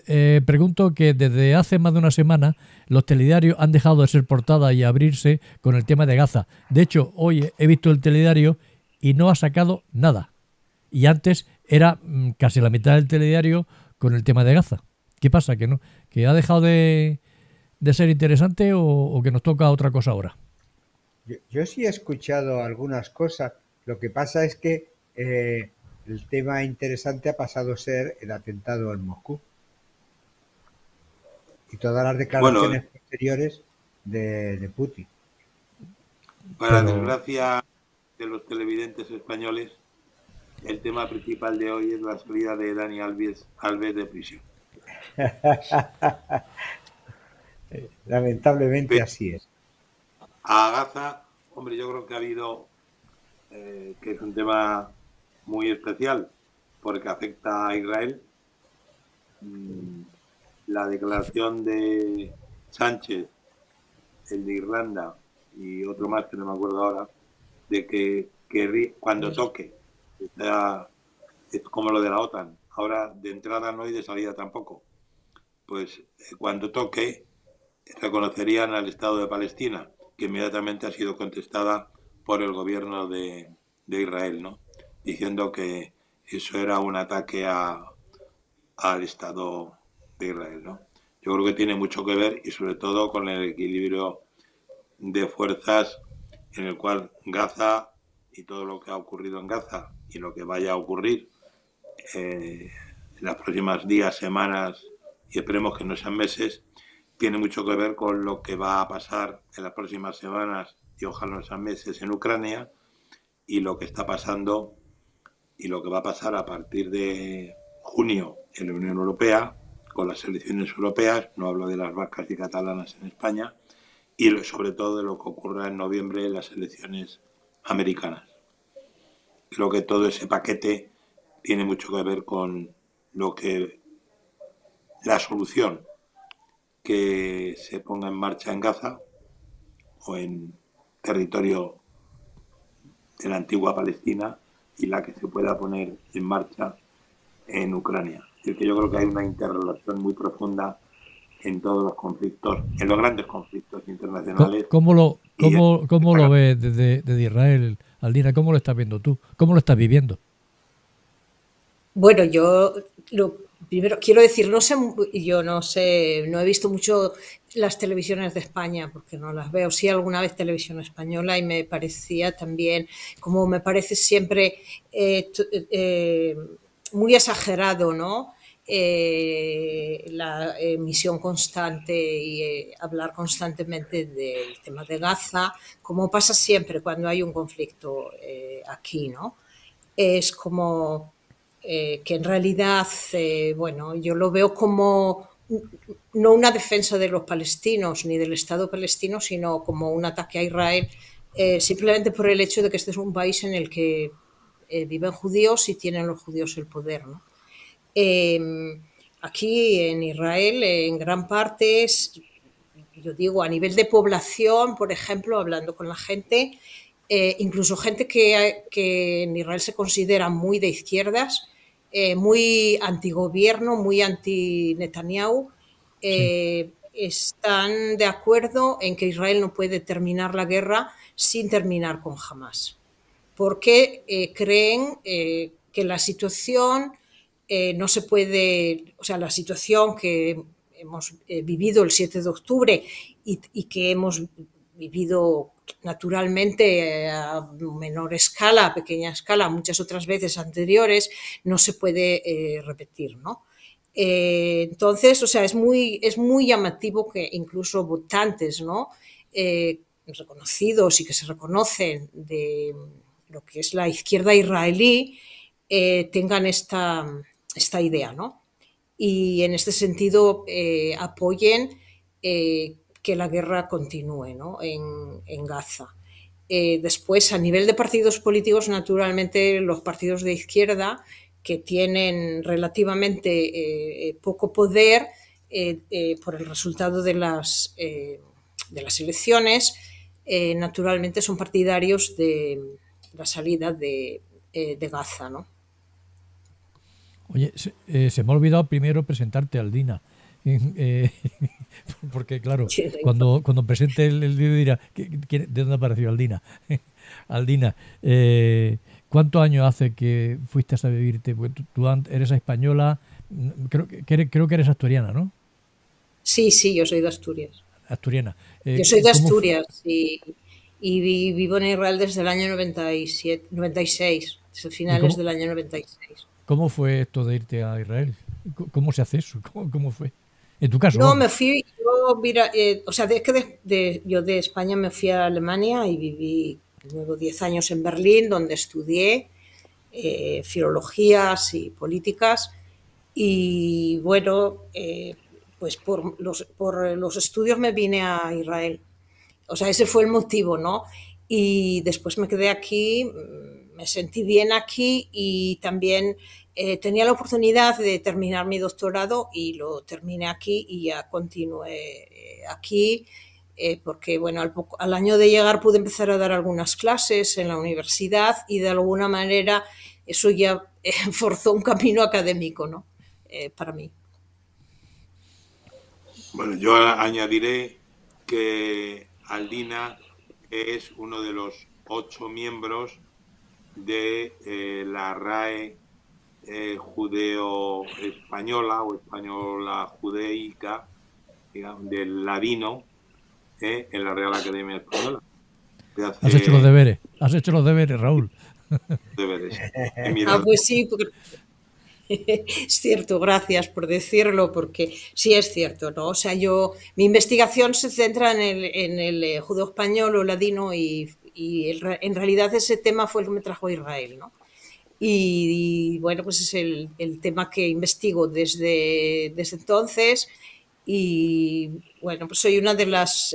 pregunto que desde hace más de una semana los telediarios han dejado de ser portada y abrirse con el tema de Gaza. De hecho, hoy he visto el telediario y no ha sacado nada. Y antes era casi la mitad del telediario con el tema de Gaza. ¿Qué pasa? ¿Que no? ¿Que ha dejado de ser interesante o que nos toca otra cosa ahora? Yo sí he escuchado algunas cosas. Lo que pasa es que el tema interesante ha pasado a ser el atentado en Moscú y todas las Bueno, declaraciones posteriores de Putin. para Pero desgracia de los televidentes españoles, el tema principal de hoy es la salida de Dani Alves de prisión. Lamentablemente Pero así es. a Gaza, hombre, yo creo que ha habido, que es un tema muy especial, porque afecta a Israel. La declaración de Sánchez, el de Irlanda y otro más que no me acuerdo ahora, de que cuando toque, es como lo de la OTAN, ahora de entrada no y de salida tampoco, pues cuando toque reconocerían al Estado de Palestina, que inmediatamente ha sido contestada por el gobierno de Israel, ¿no? Diciendo que eso era un ataque al Estado de Israel, ¿no? Yo creo que tiene mucho que ver y sobre todo con el equilibrio de fuerzas en el cual Gaza y todo lo que ha ocurrido en Gaza y lo que vaya a ocurrir en las próximas días, semanas y esperemos que no sean meses, tiene mucho que ver con lo que va a pasar en las próximas semanas y ojalá no sean meses en Ucrania y lo que está pasando y lo que va a pasar a partir de junio en la Unión Europea con las elecciones europeas, no hablo de las vascas y catalanas en España, y sobre todo de lo que ocurra en noviembre en las elecciones americanas. Creo que todo ese paquete tiene mucho que ver con lo que la solución que se ponga en marcha en Gaza o en territorio de la antigua Palestina y la que se pueda poner en marcha en Ucrania. Es decir, que yo creo que hay una interrelación muy profunda en todos los conflictos, en los grandes conflictos internacionales. Y ¿Cómo lo ves desde Israel, Aldina? ¿Cómo lo estás viendo tú? ¿Cómo lo estás viviendo? Bueno, yo lo primero quiero decir, yo no sé, no he visto mucho las televisiones de España porque no las veo. Sí, alguna vez televisión española y me parecía también, como me parece siempre muy exagerado, ¿no? La emisión constante y hablar constantemente del tema de Gaza, como pasa siempre cuando hay un conflicto aquí, ¿no? Es como que en realidad, bueno, yo lo veo como no una defensa de los palestinos ni del Estado palestino, sino como un ataque a Israel, simplemente por el hecho de que este es un país en el que viven judíos y tienen los judíos el poder, ¿no? Aquí en Israel, en gran parte, yo digo, a nivel de población, por ejemplo, hablando con la gente, incluso gente que en Israel se considera muy de izquierdas, muy antigobierno, muy anti-Netanyahu, Sí. están de acuerdo en que Israel no puede terminar la guerra sin terminar con Hamas, porque creen que la situación no se puede, o sea, la situación que hemos vivido el 7 de octubre y que hemos vivido naturalmente a menor escala, a pequeña escala, muchas otras veces anteriores, no se puede repetir, ¿no? Entonces, o sea, es muy llamativo que incluso votantes, ¿no? Reconocidos y que se reconocen de lo que es la izquierda israelí, tengan esta idea, ¿no? Y en este sentido apoyen que la guerra continúe, ¿no? en Gaza. Después, a nivel de partidos políticos, naturalmente los partidos de izquierda que tienen relativamente poco poder por el resultado de las elecciones, naturalmente son partidarios de la salida de Gaza, ¿no? Oye, se me ha olvidado primero presentarte, Aldina. Eh, porque claro, cuando presente el vídeo dirá, ¿de dónde apareció Aldina? Aldina, ¿cuántos años hace que fuiste a vivirte? Pues tú eres española, creo que eres asturiana, ¿no? Sí, sí, yo soy de Asturias. Asturiana. Yo soy de ¿Cómo Asturias y vivo en Israel desde el año 97, 96, desde y finales cómo, del año 96. cómo fue esto de irte a Israel? ¿Cómo se hace eso? ¿Cómo fue? En tu caso, No, vamos. me fui, yo, mira, o sea, yo de España me fui a Alemania y viví luego 10 años en Berlín, donde estudié filologías y políticas. Y bueno, pues por los estudios me vine a Israel. O sea, ese fue el motivo, ¿no? Y después me quedé aquí, me sentí bien aquí y también tenía la oportunidad de terminar mi doctorado y lo terminé aquí y ya continué aquí porque, bueno, al año de llegar pude empezar a dar algunas clases en la universidad y de alguna manera eso ya forzó un camino académico, ¿no? Para mí. Bueno, yo añadiré que Aldina es uno de los 8 miembros de la RAE judeo-española o española judaica, digamos, del ladino en la Real Academia Española. Has hecho los deberes, Raúl. Deberes. Pues sí, porque es cierto, gracias por decirlo, porque sí es cierto, ¿no? O sea, mi investigación se centra en el judeo español o ladino en realidad ese tema fue el que me trajo a Israel, ¿no? Y bueno, pues es el tema que investigo desde entonces y bueno, pues soy una de las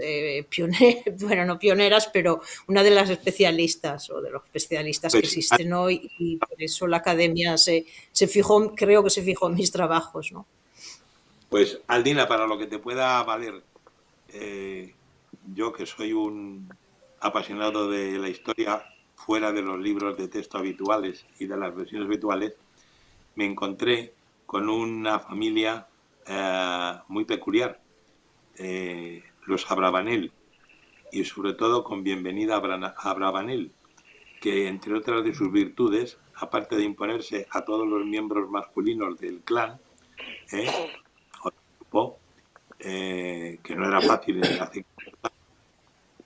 pioneras, bueno, no pioneras, pero una de las especialistas o de los especialistas que existen hoy y por eso la academia se fijó, creo que se fijó en mis trabajos, ¿no? Pues Aldina, para lo que te pueda valer, yo que soy un apasionado de la historia fuera de los libros de texto habituales y de las versiones habituales, me encontré con una familia muy peculiar, los Abravanel, y sobre todo con Bienvenida a Abravanel, que entre otras de sus virtudes, aparte de imponerse a todos los miembros masculinos del clan, o del grupo, que no era fácil hacer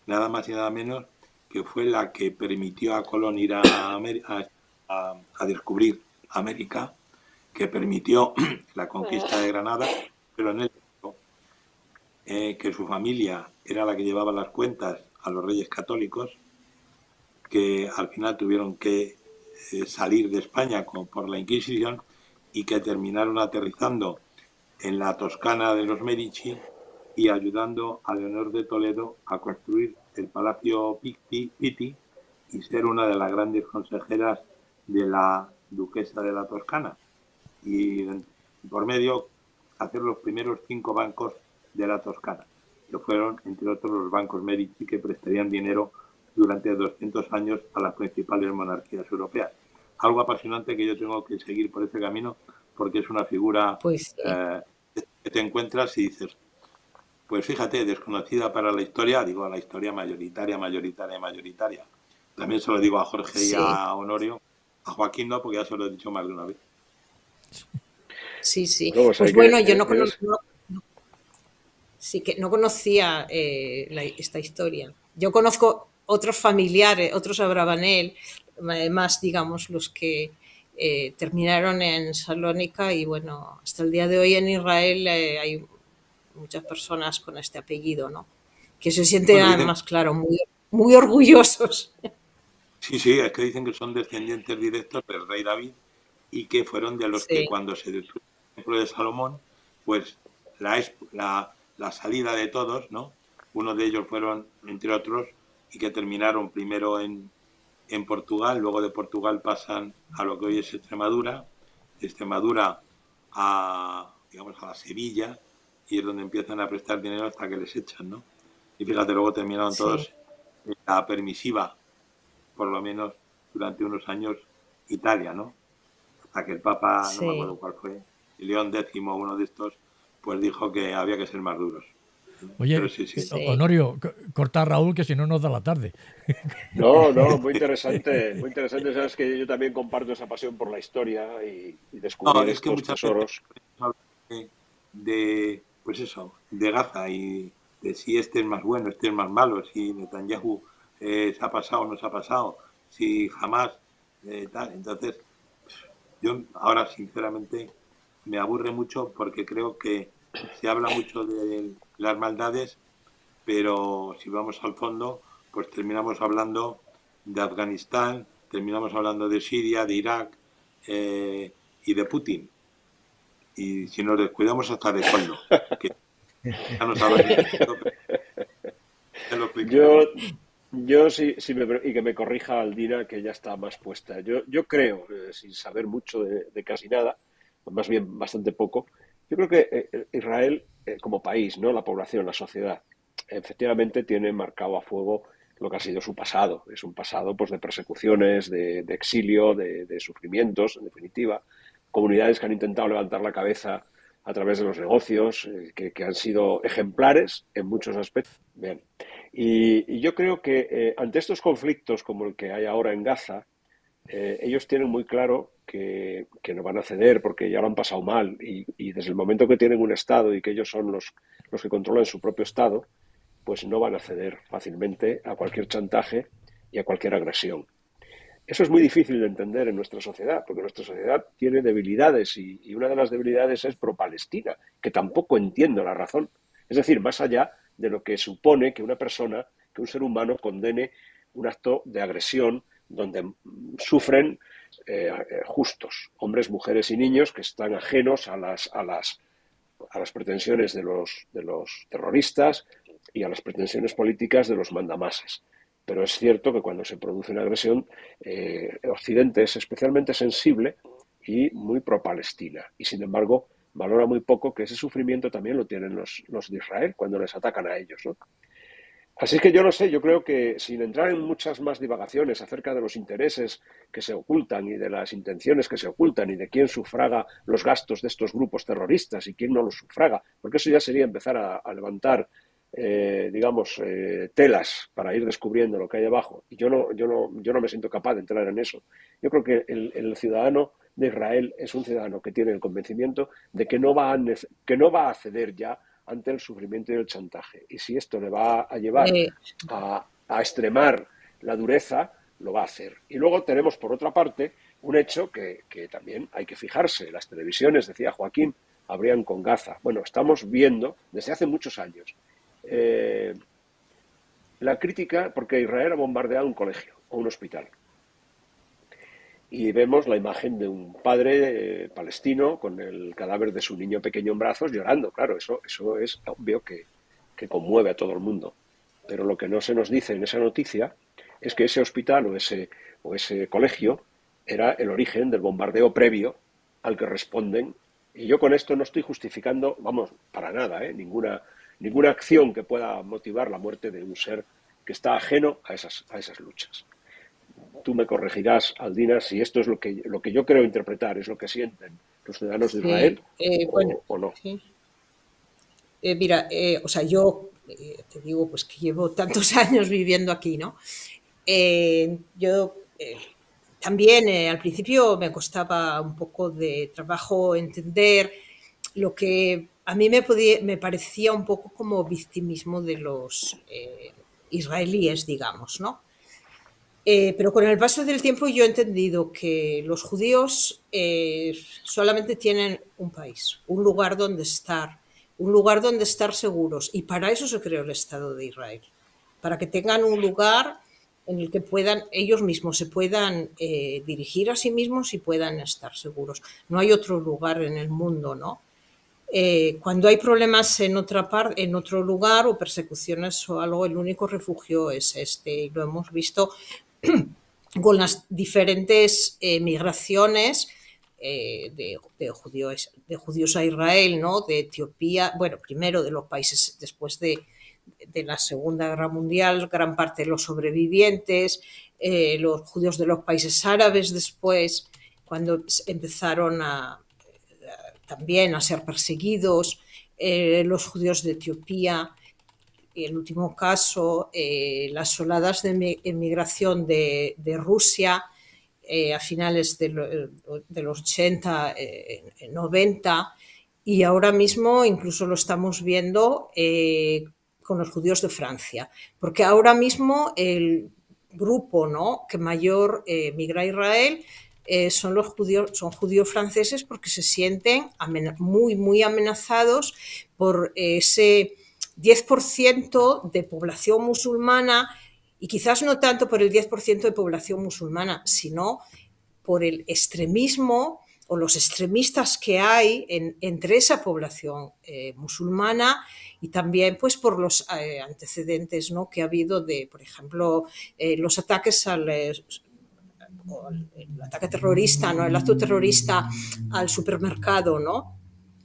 nada más y nada menos que fue la que permitió a Colón ir a descubrir América, que permitió la conquista de Granada, pero en el que su familia era la que llevaba las cuentas a los reyes católicos, que al final tuvieron que salir de España por la Inquisición y que terminaron aterrizando en la Toscana de los Medici y ayudando a Leonor de Toledo a construir el Palacio Pitti y ser una de las grandes consejeras de la duquesa de la Toscana. Y por medio hacer los primeros 5 bancos de la Toscana, que fueron, entre otros, los bancos Medici, que prestarían dinero durante 200 años a las principales monarquías europeas. Algo apasionante que yo tengo que seguir por ese camino, porque es una figura pues sí. Que te encuentras y dices, pues fíjate, desconocida para la historia, digo a la historia mayoritaria. También se lo digo a Jorge y a Honorio, a Joaquín no, porque ya se lo he dicho más de una vez. Sí, sí. No, pues bueno, yo no conocía esta historia. Yo conozco otros familiares, otros Abravanel, más digamos los que terminaron en Salónica y bueno, hasta el día de hoy en Israel hay muchas personas con este apellido, ¿no? Que se sienten además, claro, muy, muy orgullosos. Sí, es que dicen que son descendientes directos del rey David y que fueron de los que cuando se destruyó el templo de Salomón, pues la salida de todos, ¿no? Uno de ellos fueron, entre otros, y que terminaron primero en Portugal, luego de Portugal pasan a lo que hoy es Extremadura, de Extremadura a la Sevilla, y es donde empiezan a prestar dinero hasta que les echan, ¿no? Y fíjate, luego terminaron todos en la permisiva, por lo menos durante unos años, Italia, ¿no? hasta que el Papa, no me Sí. acuerdo cuál fue, León X, uno de estos, pues dijo que había que ser más duros. Oye, Pero sí, sí. Sí. Honorio, corta a Raúl que si no nos da la tarde. No, no, muy interesante, muy interesante. Sabes que yo también comparto esa pasión por la historia y No, descubrir es que estos muchas veces tesoros. hablan pues eso, de Gaza y de si este es más bueno, este es más malo, si Netanyahu se ha pasado o no se ha pasado, si jamás tal. Entonces, yo ahora sinceramente me aburre mucho porque creo que se habla mucho de las maldades, pero si vamos al fondo, pues terminamos hablando de Afganistán, terminamos hablando de Siria, de Irak y de Putin. Y si nos descuidamos hasta de Coldo, que ya nos hablan de esto, ya lo Yo, explicaremos. yo sí, y que me corrija Aldina, que ya está más puesta. Yo creo, sin saber mucho de casi nada, o más bien bastante poco, yo creo que Israel, como país, ¿no? La población, la sociedad, efectivamente tiene marcado a fuego lo que ha sido su pasado. Es un pasado pues, de persecuciones, de exilio, de sufrimientos, en definitiva. Comunidades que han intentado levantar la cabeza a través de los negocios, que han sido ejemplares en muchos aspectos. Bien. Y yo creo que ante estos conflictos como el que hay ahora en Gaza, ellos tienen muy claro que no van a ceder porque ya lo han pasado mal y desde el momento que tienen un Estado y que ellos son los que controlan su propio Estado, pues no van a ceder fácilmente a cualquier chantaje y a cualquier agresión. Eso es muy difícil de entender en nuestra sociedad, porque nuestra sociedad tiene debilidades y una de las debilidades es pro-Palestina, que tampoco entiendo la razón. Es decir, más allá de lo que supone que una persona, que un ser humano condene un acto de agresión donde sufren justos, hombres, mujeres y niños que están ajenos a las pretensiones de los terroristas y a las pretensiones políticas de los mandamases. Pero es cierto que cuando se produce una agresión, Occidente es especialmente sensible y muy pro-Palestina. Y sin embargo, valora muy poco que ese sufrimiento también lo tienen los de Israel cuando les atacan a ellos, ¿no? Así es que yo no sé, yo creo que sin entrar en muchas más divagaciones acerca de los intereses que se ocultan y de las intenciones que se ocultan y de quién sufraga los gastos de estos grupos terroristas y quién no los sufraga, porque eso ya sería empezar a levantar, telas para ir descubriendo lo que hay debajo. Y yo no me siento capaz de entrar en eso. Yo creo que el ciudadano de Israel es un ciudadano que tiene el convencimiento de que no va a ceder ya ante el sufrimiento y el chantaje. Y si esto le va a llevar Eh, a extremar la dureza, lo va a hacer. Y luego tenemos, por otra parte, un hecho que también hay que fijarse. Las televisiones, decía Joaquín, abrían con Gaza. Bueno, estamos viendo desde hace muchos años la crítica, porque Israel ha bombardeado un colegio o un hospital. Y vemos la imagen de un padre palestino con el cadáver de su niño pequeño en brazos llorando. Claro, eso es obvio que conmueve a todo el mundo. Pero lo que no se nos dice en esa noticia es que ese hospital o ese colegio era el origen del bombardeo previo al que responden. Y yo con esto no estoy justificando, vamos, para nada, ninguna acción que pueda motivar la muerte de un ser que está ajeno a esas luchas. Tú me corregirás, Aldina, si esto es lo que yo creo interpretar, es lo que sienten los ciudadanos de sí, Israel bueno, o no. sí. Mira, o sea, yo te digo pues que llevo tantos años viviendo aquí, ¿no? Yo también al principio me costaba un poco de trabajo entender lo que a mí me parecía un poco como victimismo de los israelíes, digamos, ¿no? Pero con el paso del tiempo yo he entendido que los judíos solamente tienen un país, un lugar donde estar seguros. Y para eso se creó el Estado de Israel, para que tengan un lugar en el que puedan ellos mismos se puedan dirigir a sí mismos y puedan estar seguros. No hay otro lugar en el mundo, ¿no? Cuando hay problemas en otra parte, en otro lugar o persecuciones o algo, el único refugio es este. Y lo hemos visto con las diferentes migraciones de judíos a Israel, ¿no? De Etiopía, bueno, primero de los países después de la Segunda Guerra Mundial, gran parte de los sobrevivientes, los judíos de los países árabes después, cuando empezaron también a ser perseguidos los judíos de Etiopía. Y el último caso, las oladas de emigración de Rusia a finales de los 80, 90, y ahora mismo incluso lo estamos viendo con los judíos de Francia, porque ahora mismo el grupo, ¿no?, que mayor migra a Israel son judíos franceses, porque se sienten muy amenazados por ese 10% de población musulmana, y quizás no tanto por el 10% de población musulmana, sino por el extremismo o los extremistas que hay entre esa población musulmana, y también pues por los antecedentes, ¿no?, que ha habido de, por ejemplo, los ataques el ataque terrorista, ¿no?, el acto terrorista al supermercado, ¿no?,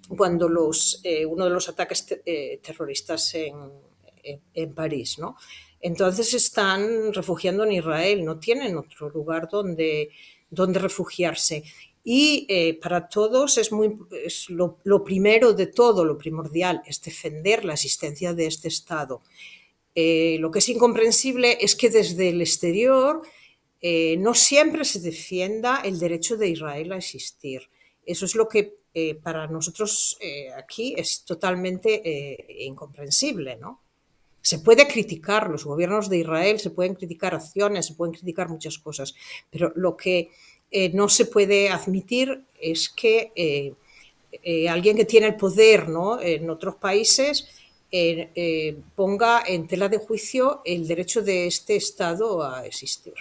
cuando uno de los ataques terroristas en París, ¿no? Entonces están refugiando en Israel, no tienen otro lugar donde refugiarse. Y para todos es lo primero de todo, lo primordial, es defender la existencia de este Estado. Lo que es incomprensible es que desde el exterior no siempre se defienda el derecho de Israel a existir. Eso es lo que para nosotros aquí es totalmente incomprensible, ¿no? Se puede criticar los gobiernos de Israel, se pueden criticar acciones, se pueden criticar muchas cosas, pero lo que no se puede admitir es que alguien que tiene el poder, ¿no?, en otros países ponga en tela de juicio el derecho de este Estado a existir.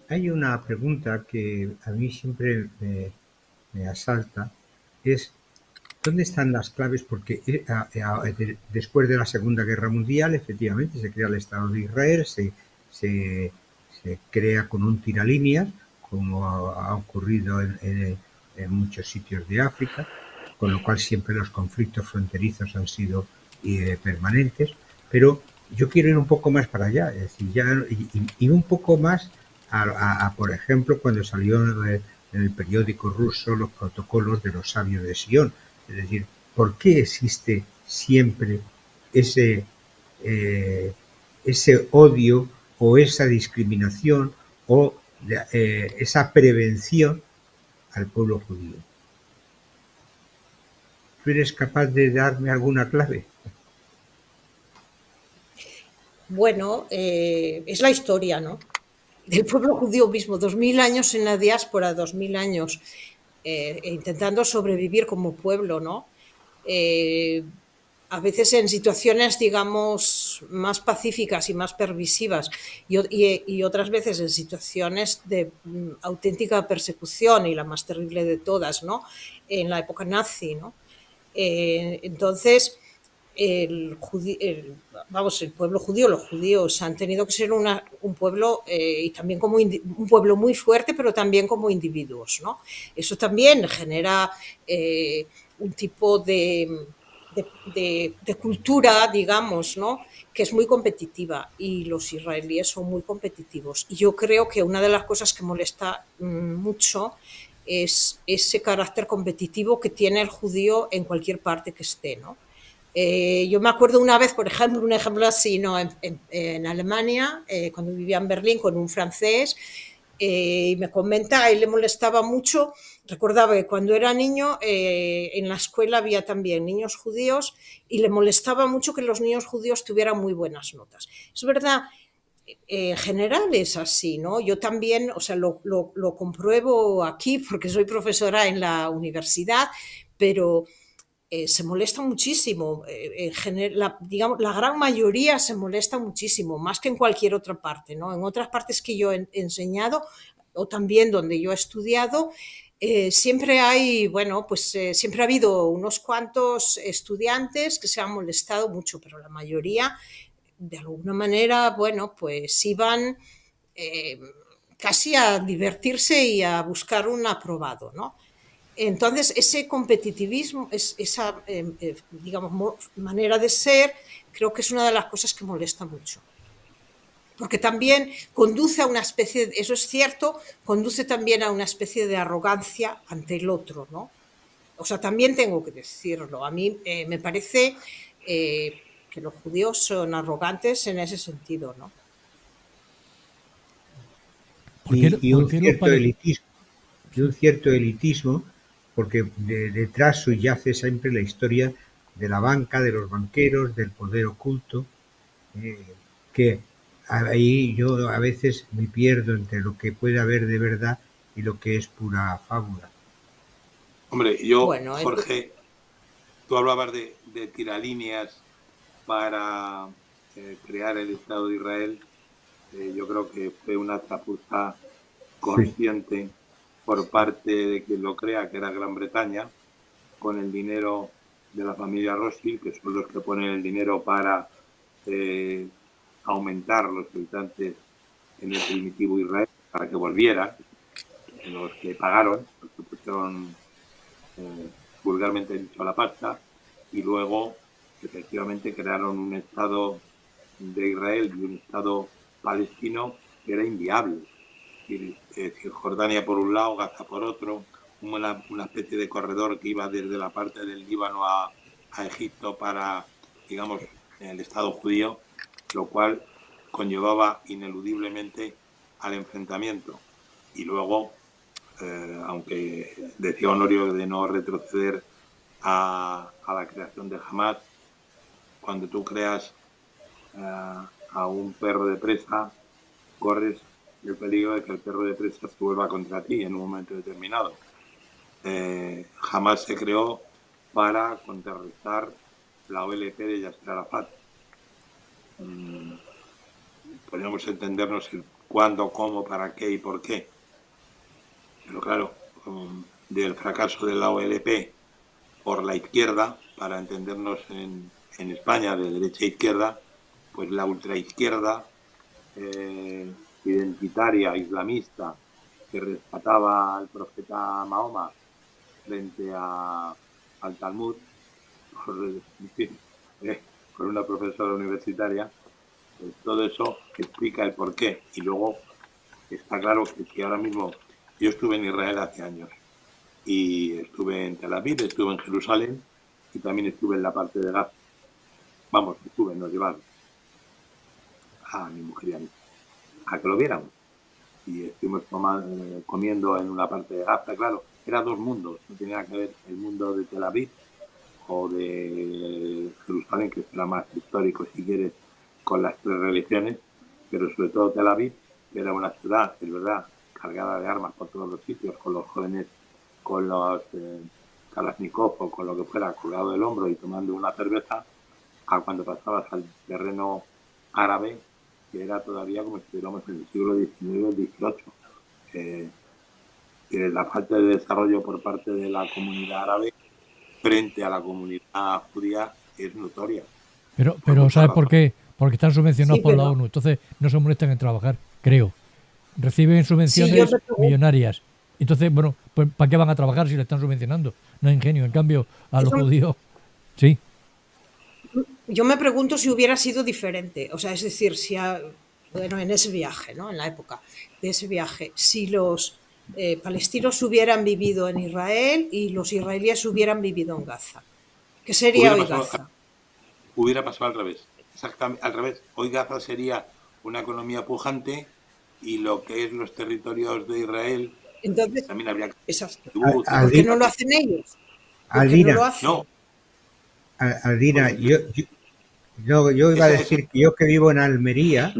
Hay una pregunta que a mí siempre me asalta, es ¿dónde están las claves? Porque después de la Segunda Guerra Mundial, efectivamente, se crea el Estado de Israel, se crea con un tiralíneas, como ha ocurrido en muchos sitios de África, con lo cual siempre los conflictos fronterizos han sido permanentes, pero yo quiero ir un poco más para allá, es decir, y un poco más por ejemplo, cuando salió en el periódico ruso los protocolos de los sabios de Sion. Es decir, ¿por qué existe siempre ese odio o esa discriminación o esa prevención al pueblo judío? ¿Tú eres capaz de darme alguna clave? Bueno, es la historia, ¿no?, del pueblo judío mismo, 2000 años en la diáspora, 2000 años intentando sobrevivir como pueblo, ¿no? A veces en situaciones, digamos, más pacíficas y más permisivas, y otras veces en situaciones de auténtica persecución, y la más terrible de todas, ¿no?, en la época nazi, ¿no? Entonces, el pueblo judío, los judíos han tenido que ser un pueblo y también como un pueblo muy fuerte, pero también como individuos, ¿no? Eso también genera un tipo de cultura, digamos, ¿no?, que es muy competitiva, y los israelíes son muy competitivos. Y yo creo que una de las cosas que molesta mucho es ese carácter competitivo que tiene el judío en cualquier parte que esté, ¿no? Yo me acuerdo una vez, por ejemplo, un ejemplo así, ¿no?, en Alemania, cuando vivía en Berlín con un francés, y me comenta, a él le molestaba mucho, recordaba que cuando era niño en la escuela había también niños judíos, y le molestaba mucho que los niños judíos tuvieran muy buenas notas. Es verdad, en general es así, ¿no? Yo también, o sea, lo compruebo aquí porque soy profesora en la universidad, pero se molesta muchísimo. Digamos, la gran mayoría se molesta muchísimo, más que en cualquier otra parte, ¿no? En otras partes que yo he enseñado, o también donde yo he estudiado, siempre hay, bueno, pues siempre ha habido unos cuantos estudiantes que se han molestado mucho, pero la mayoría, de alguna manera, bueno, pues iban casi a divertirse y a buscar un aprobado, ¿no? Entonces, ese competitivismo, esa, digamos, manera de ser, creo que es una de las cosas que molesta mucho. porque también conduce a una especie, eso es cierto, conduce también a una especie de arrogancia ante el otro, ¿no? O sea, también tengo que decirlo. A mí me parece que los judíos son arrogantes en ese sentido, ¿no? Y un cierto elitismo, porque detrás subyace siempre la historia de la banca, de los banqueros, del poder oculto, que ahí yo a veces me pierdo entre lo que puede haber de verdad y lo que es pura fábula. Hombre, bueno, Jorge, tú hablabas de tiralíneas para crear el Estado de Israel. Yo creo que fue una chapuza consciente por parte de quien lo crea, que era Gran Bretaña, con el dinero de la familia Rothschild, que son los que ponen el dinero para aumentar los habitantes en el primitivo Israel, para que volvieran, los que pagaron, los que pusieron vulgarmente dicho a la pasta, y luego efectivamente crearon un Estado de Israel y un Estado palestino que era inviable. Jordania por un lado, Gaza por otro, una especie de corredor que iba desde la parte del Líbano a Egipto para, digamos, el Estado judío, lo cual conllevaba ineludiblemente al enfrentamiento. Y luego, aunque decía Honorio de no retroceder a la creación de Hamas, cuando tú creas a un perro de presa, corres el peligro de que el perro de presa se vuelva contra ti en un momento determinado. Hamas se creó para contrarrestar la OLP de Yasser Arafat. Podríamos entendernos el cuándo, cómo, para qué y por qué. Pero claro, del fracaso de la OLP por la izquierda, para entendernos en España de derecha a izquierda, pues la ultraizquierda identitaria, islamista, que rescataba al profeta Mahoma frente al Talmud, por una profesora universitaria, pues todo eso explica el porqué. Y luego está claro que ahora mismo, yo estuve en Israel hace años, y estuve en Tel Aviv, estuve en Jerusalén, y también estuve en la parte de Gaza. Vamos, nos llevaron a mi mujer y a mí, a que lo viéramos. Y estuvimos comiendo en una parte de Gaza, claro, eran dos mundos, no tenía que ver el mundo de Tel Aviv o de Jerusalén, que será más histórico si quieres, con las tres religiones, pero sobre todo Tel Aviv, que era una ciudad, es verdad, cargada de armas por todos los sitios, con los jóvenes, con los Kalashnikov o con lo que fuera, colgado del hombro y tomando una cerveza, a cuando pasabas al terreno árabe, que era todavía como si estuviéramos en el siglo XIX o XVIII. La falta de desarrollo por parte de la comunidad árabe frente a la comunidad judía es notoria. Pero ¿sabes por qué? Porque están subvencionados por la ONU, entonces no se molestan en trabajar, creo. Reciben subvenciones millonarias. Entonces, bueno, pues ¿para qué van a trabajar si le están subvencionando? No es ingenio. En cambio, a los judíos, sí. Yo me pregunto si hubiera sido diferente. O sea, es decir, si bueno, en ese viaje, ¿no? En la época de ese viaje, si los palestinos hubieran vivido en Israel y los israelíes hubieran vivido en Gaza. ¿Qué sería hoy Gaza? Hubiera pasado al revés. Exactamente al revés. Hoy Gaza sería una economía pujante y lo que es los territorios de Israel. Entonces, también habría que... Exacto. ¿Por qué no lo hacen ellos? Aldina, no lo hacen? No. Aldina, yo iba a decir que yo que vivo en Almería,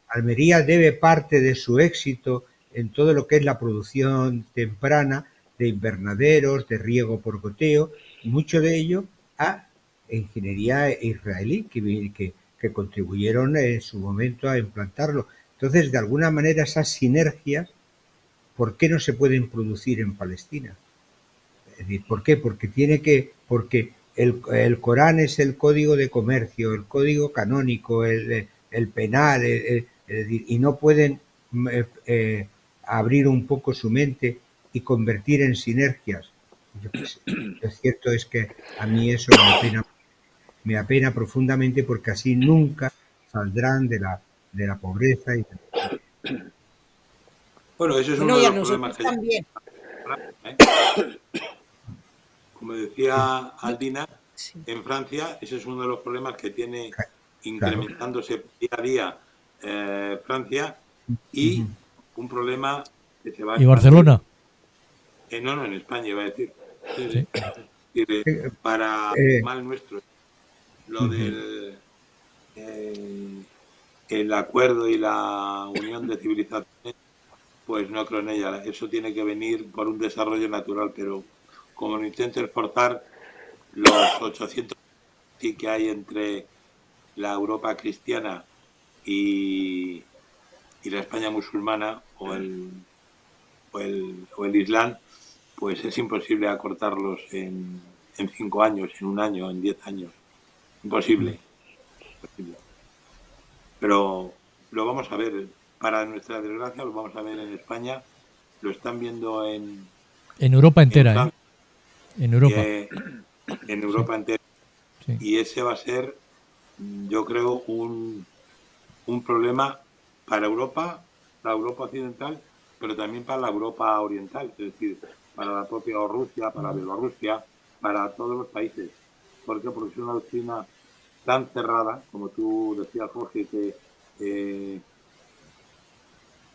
Almería debe parte de su éxito en todo lo que es la producción temprana de invernaderos, de riego por goteo, mucho de ello a ingeniería israelí que contribuyeron en su momento a implantarlo. Entonces, de alguna manera, esas sinergias, ¿por qué no se pueden producir en Palestina? Es decir, ¿por qué? Porque el Corán es el código de comercio, el código canónico, el penal, y no pueden abrir un poco su mente y convertir en sinergias. Lo cierto es que a mí eso me apena profundamente, porque así nunca saldrán de de la pobreza. Bueno, ese es Bueno, uno y de a los problemas nosotros que también. como decía Aldina, Sí. en Francia ese es uno de los problemas que tiene Claro. incrementándose día a día Francia, y un problema que se va a ¿Y expandir. Barcelona? No, no, en España iba a decir. Sí, Sí. sí. Para Eh, mal nuestro, lo del el acuerdo y la unión de civilizaciones, pues no creo en ella. Eso tiene que venir por un desarrollo natural, pero como lo intenten forzar, los 800 que hay entre la Europa cristiana y la España musulmana o el Islam, pues es imposible acortarlos en 5 años, en un año, en 10 años. Imposible. Pero lo vamos a ver. Para nuestra desgracia, lo vamos a ver en España. Lo están viendo en Europa entera, Francia, En Europa. en Europa entera. Sí. Y ese va a ser, yo creo, un problema para Europa, la Europa occidental, pero también para la Europa oriental, es decir, para la propia Rusia, para Bielorrusia, para todos los países. ¿Por qué? Porque es una doctrina tan cerrada, como tú decías, Jorge, que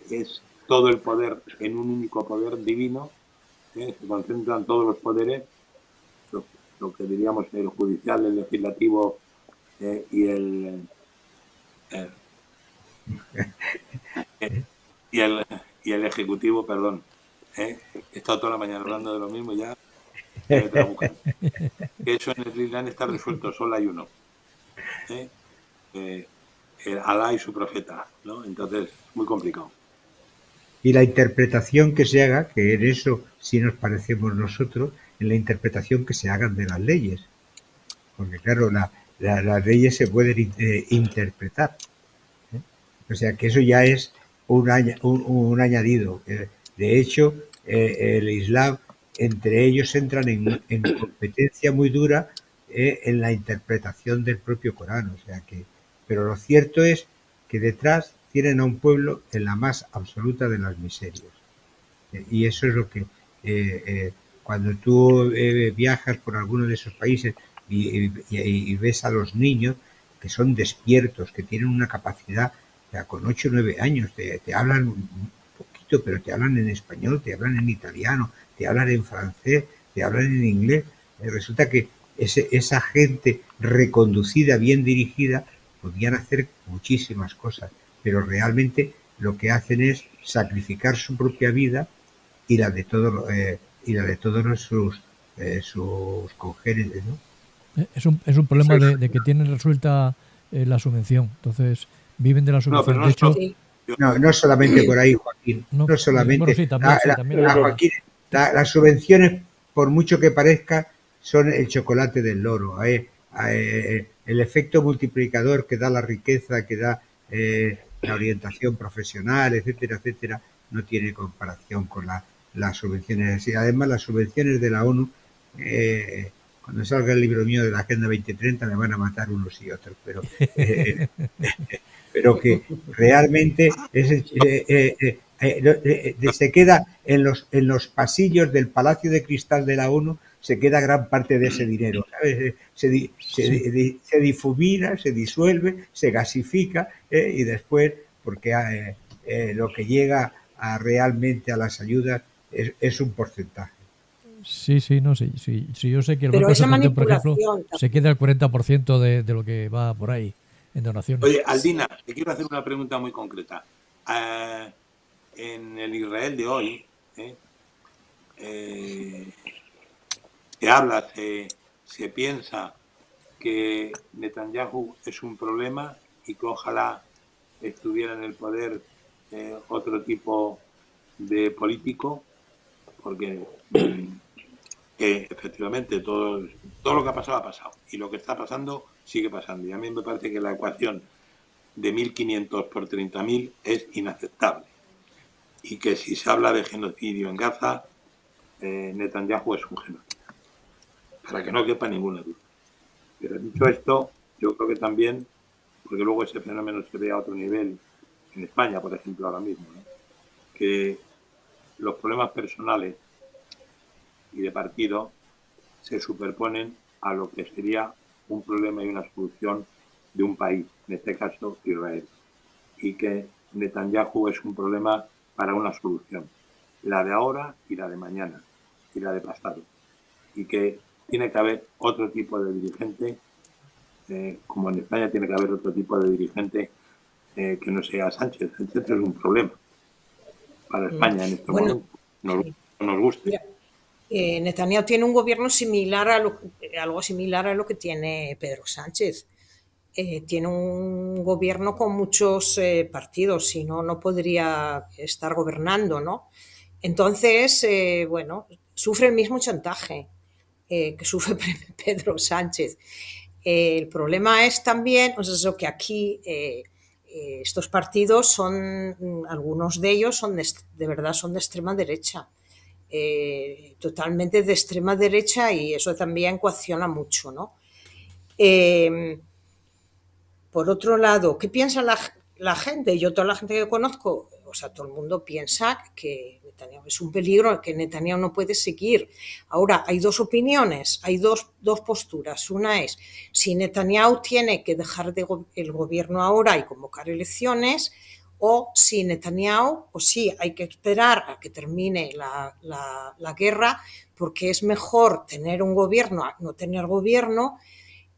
es todo el poder en un único poder divino, se concentran todos los poderes, lo que diríamos el judicial, el legislativo y el y el ejecutivo, perdón. He estado toda la mañana hablando de lo mismo y ya me trabucan. Eso en el Islam está resuelto, solo hay uno. Alá y su profeta, ¿no? Entonces, muy complicado. Y la interpretación que se haga, que en eso sí nos parecemos nosotros, en la interpretación que se hagan de las leyes. Porque claro, las leyes se pueden interpretar. O sea que eso ya es un añadido. De hecho, el Islam, entre ellos entran en competencia muy dura en la interpretación del propio Corán. O sea que, pero lo cierto es que detrás tienen a un pueblo en la más absoluta de las miserias. Y eso es lo que cuando tú viajas por alguno de esos países y ves a los niños que son despiertos, que tienen una capacidad, o sea, con 8 o 9 años, te hablan un poquito, pero te hablan en español, te hablan en italiano, te hablan en francés, te hablan en inglés. Resulta que esa gente reconducida, bien dirigida, podían hacer muchísimas cosas, pero realmente lo que hacen es sacrificar su propia vida y la de todos sus congéneres, ¿no? Es un problema de que tienen resuelta la subvención. Entonces, viven de la subvención. No, de hecho, Sí. No solamente por ahí, Joaquín. no, No solamente. bueno, sí, también. Joaquín, las subvenciones, por mucho que parezca, son el chocolate del loro. El efecto multiplicador que da la riqueza, que da la orientación profesional, etcétera, etcétera, no tiene comparación con las subvenciones. Y además, las subvenciones de la ONU, cuando salga el libro mío de la Agenda 2030, me van a matar unos y otros, pero que realmente se queda en los pasillos del Palacio de Cristal de la ONU, se queda gran parte de ese dinero, ¿sabes? Se difumina, se disuelve, se gasifica y después, porque lo que llega realmente a las ayudas es un porcentaje. Sí, no, sí, yo sé que el Pero Banco esa Santander, por ejemplo, manipulación se queda el 40% de lo que va por ahí en donaciones. Oye, Aldina, te quiero hacer una pregunta muy concreta. En el Israel de hoy, se habla, se piensa que Netanyahu es un problema y que ojalá estuviera en el poder otro tipo de político, porque efectivamente todo lo que ha pasado y lo que está pasando sigue pasando, y a mí me parece que la ecuación de 1.500 por 30.000 es inaceptable, y que si se habla de genocidio en Gaza, Netanyahu es un genocida, para que no quepa ninguna duda. Pero dicho esto, yo creo que también, porque luego ese fenómeno se ve a otro nivel en España, por ejemplo, ahora mismo, ¿no? Que los problemas personales y de partido se superponen a lo que sería un problema y una solución de un país, en este caso Israel, y que Netanyahu es un problema para una solución, la de ahora y la de mañana y la de pasado, y que tiene que haber otro tipo de dirigente, como en España tiene que haber otro tipo de dirigente que no sea Sánchez. Sánchez es un problema para España en este Bueno, momento, nos guste. mira, Netanyahu tiene un gobierno similar algo similar a lo que tiene Pedro Sánchez. Tiene un gobierno con muchos partidos, si no, no podría estar gobernando, ¿no? Entonces, bueno, sufre el mismo chantaje que sufre Pedro Sánchez. El problema es también, pues eso, que aquí estos partidos son, algunos de ellos son de verdad son de extrema derecha. Totalmente de extrema derecha, y eso también coacciona mucho, ¿no? Por otro lado, ¿qué piensa la gente? Yo, toda la gente que conozco, o sea, todo el mundo piensa que Netanyahu es un peligro, que Netanyahu no puede seguir. Ahora, hay dos opiniones, hay dos posturas. Una es, si Netanyahu tiene que dejar el gobierno ahora y convocar elecciones, o si Netanyahu, o si hay que esperar a que termine la guerra, porque es mejor tener un gobierno a no tener gobierno.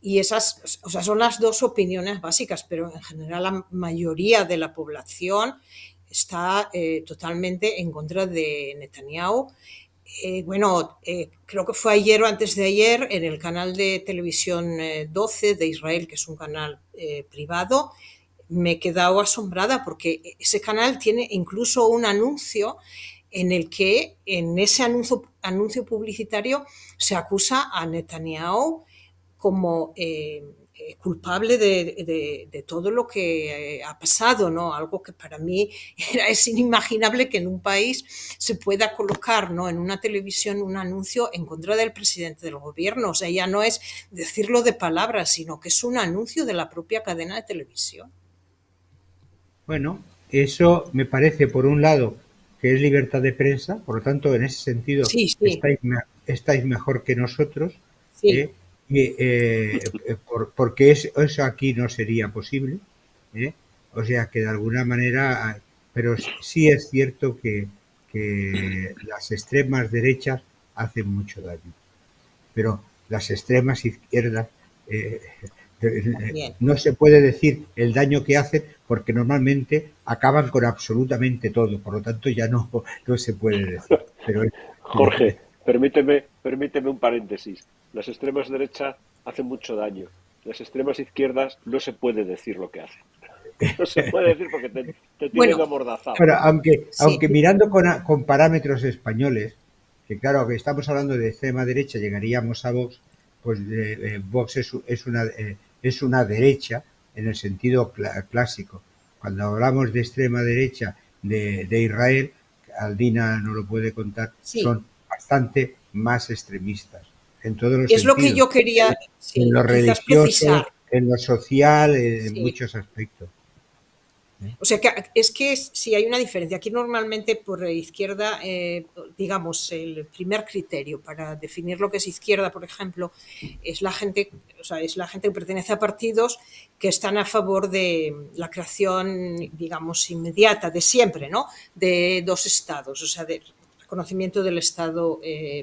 Y esas, o sea, son las dos opiniones básicas, pero en general la mayoría de la población está totalmente en contra de Netanyahu. Bueno, creo que fue ayer o antes de ayer en el canal de televisión 12 de Israel, que es un canal privado, me he quedado asombrada porque ese canal tiene incluso un anuncio en el que en ese anuncio publicitario se acusa a Netanyahu como culpable de todo lo que ha pasado, ¿no? Algo que para mí es inimaginable que en un país se pueda colocar, ¿no?, en una televisión un anuncio en contra del presidente del gobierno. O sea, ya no es decirlo de palabras, sino que es un anuncio de la propia cadena de televisión. Bueno, eso me parece, por un lado, que es libertad de prensa, por lo tanto, en ese sentido, sí. estáis mejor que nosotros, sí. Porque eso aquí no sería posible, o sea que de alguna manera, pero sí es cierto que las extremas derechas hacen mucho daño, pero las extremas izquierdas no se puede decir el daño que hacen, porque normalmente acaban con absolutamente todo, por lo tanto ya no se puede decir. Pero Jorge, permíteme un paréntesis. Las extremas derechas hacen mucho daño. Las extremas izquierdas no se puede decir lo que hacen. No se puede decir porque te tienen amordazado. Pero aunque mirando con parámetros españoles, que claro, que estamos hablando de extrema derecha, llegaríamos a Vox, pues Vox es una derecha en el sentido clásico. Cuando hablamos de extrema derecha de Israel, Aldina no lo puede contar, son bastante más extremistas en todos los sentidos. Es lo que yo quería en lo religioso, precisar. En lo social, en muchos aspectos. O sea, que es que sí hay una diferencia. Aquí normalmente por izquierda, digamos, el primer criterio para definir lo que es izquierda, por ejemplo, es la gente, o sea, es la gente que pertenece a partidos que están a favor de la creación, digamos, inmediata, de siempre, ¿no?, de dos estados, o sea, de reconocimiento del Estado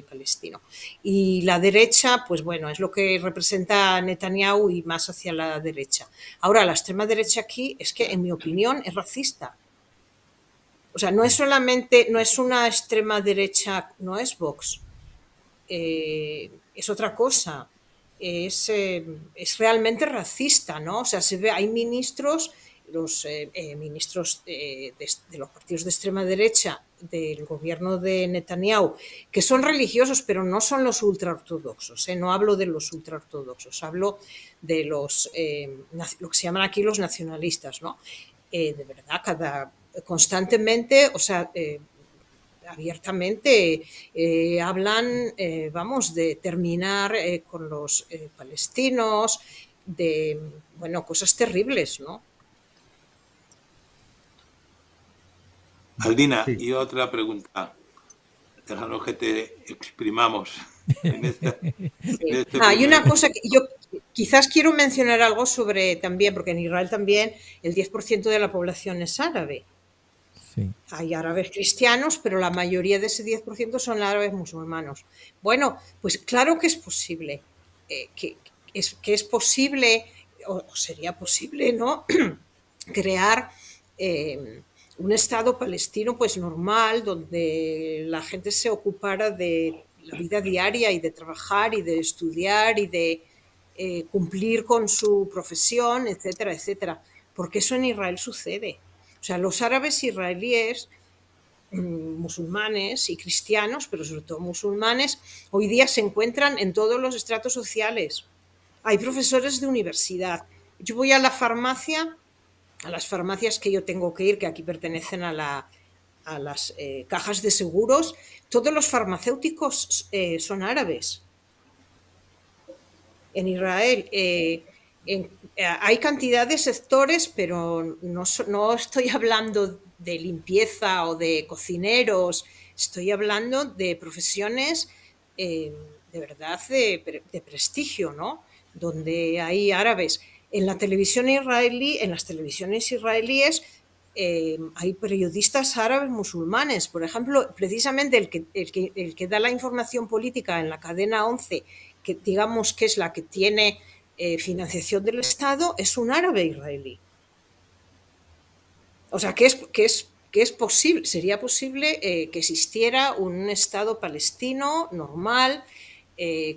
palestino. Y la derecha, pues bueno, es lo que representa Netanyahu y más hacia la derecha. Ahora, la extrema derecha aquí es que, en mi opinión, es racista. O sea, no es solamente, no es una extrema derecha, no es Vox, es otra cosa. Es realmente racista, ¿no? O sea, se ve, hay ministros, los ministros de los partidos de extrema derecha del gobierno de Netanyahu, que son religiosos, pero no son los ultraortodoxos, no hablo de los ultraortodoxos, hablo de los, lo que se llaman aquí los nacionalistas, ¿no? De verdad, constantemente, o sea, abiertamente hablan, vamos, de terminar con los palestinos, de, bueno, cosas terribles, ¿no? Aldina, Sí. y otra pregunta. Déjanos que te exprimamos en este Hay una primer... cosa que yo quizás quiero mencionar algo sobre también, porque en Israel también el 10% de la población es árabe. Sí. Hay árabes cristianos, pero la mayoría de ese 10% son árabes musulmanes. Bueno, pues claro que es posible, que es posible, o sería posible, ¿no? Crear un Estado palestino pues normal, donde la gente se ocupara de la vida diaria y de trabajar y de estudiar y de cumplir con su profesión, etcétera, etcétera. Porque eso en Israel sucede. O sea, los árabes israelíes, musulmanes y cristianos, pero sobre todo musulmanes, hoy día se encuentran en todos los estratos sociales. Hay profesores de universidad. Yo voy a la farmacia, a las farmacias que yo tengo que ir, que aquí pertenecen a las cajas de seguros, todos los farmacéuticos son árabes. En Israel hay cantidad de sectores, pero no estoy hablando de limpieza o de cocineros, estoy hablando de profesiones de verdad de prestigio, ¿no? Donde hay árabes. En la televisión israelí, en las televisiones israelíes, hay periodistas árabes musulmanes. Por ejemplo, precisamente el que da la información política en la cadena 11, que digamos que es la que tiene financiación del Estado, es un árabe israelí. O sea, que es posible, sería posible que existiera un Estado palestino normal,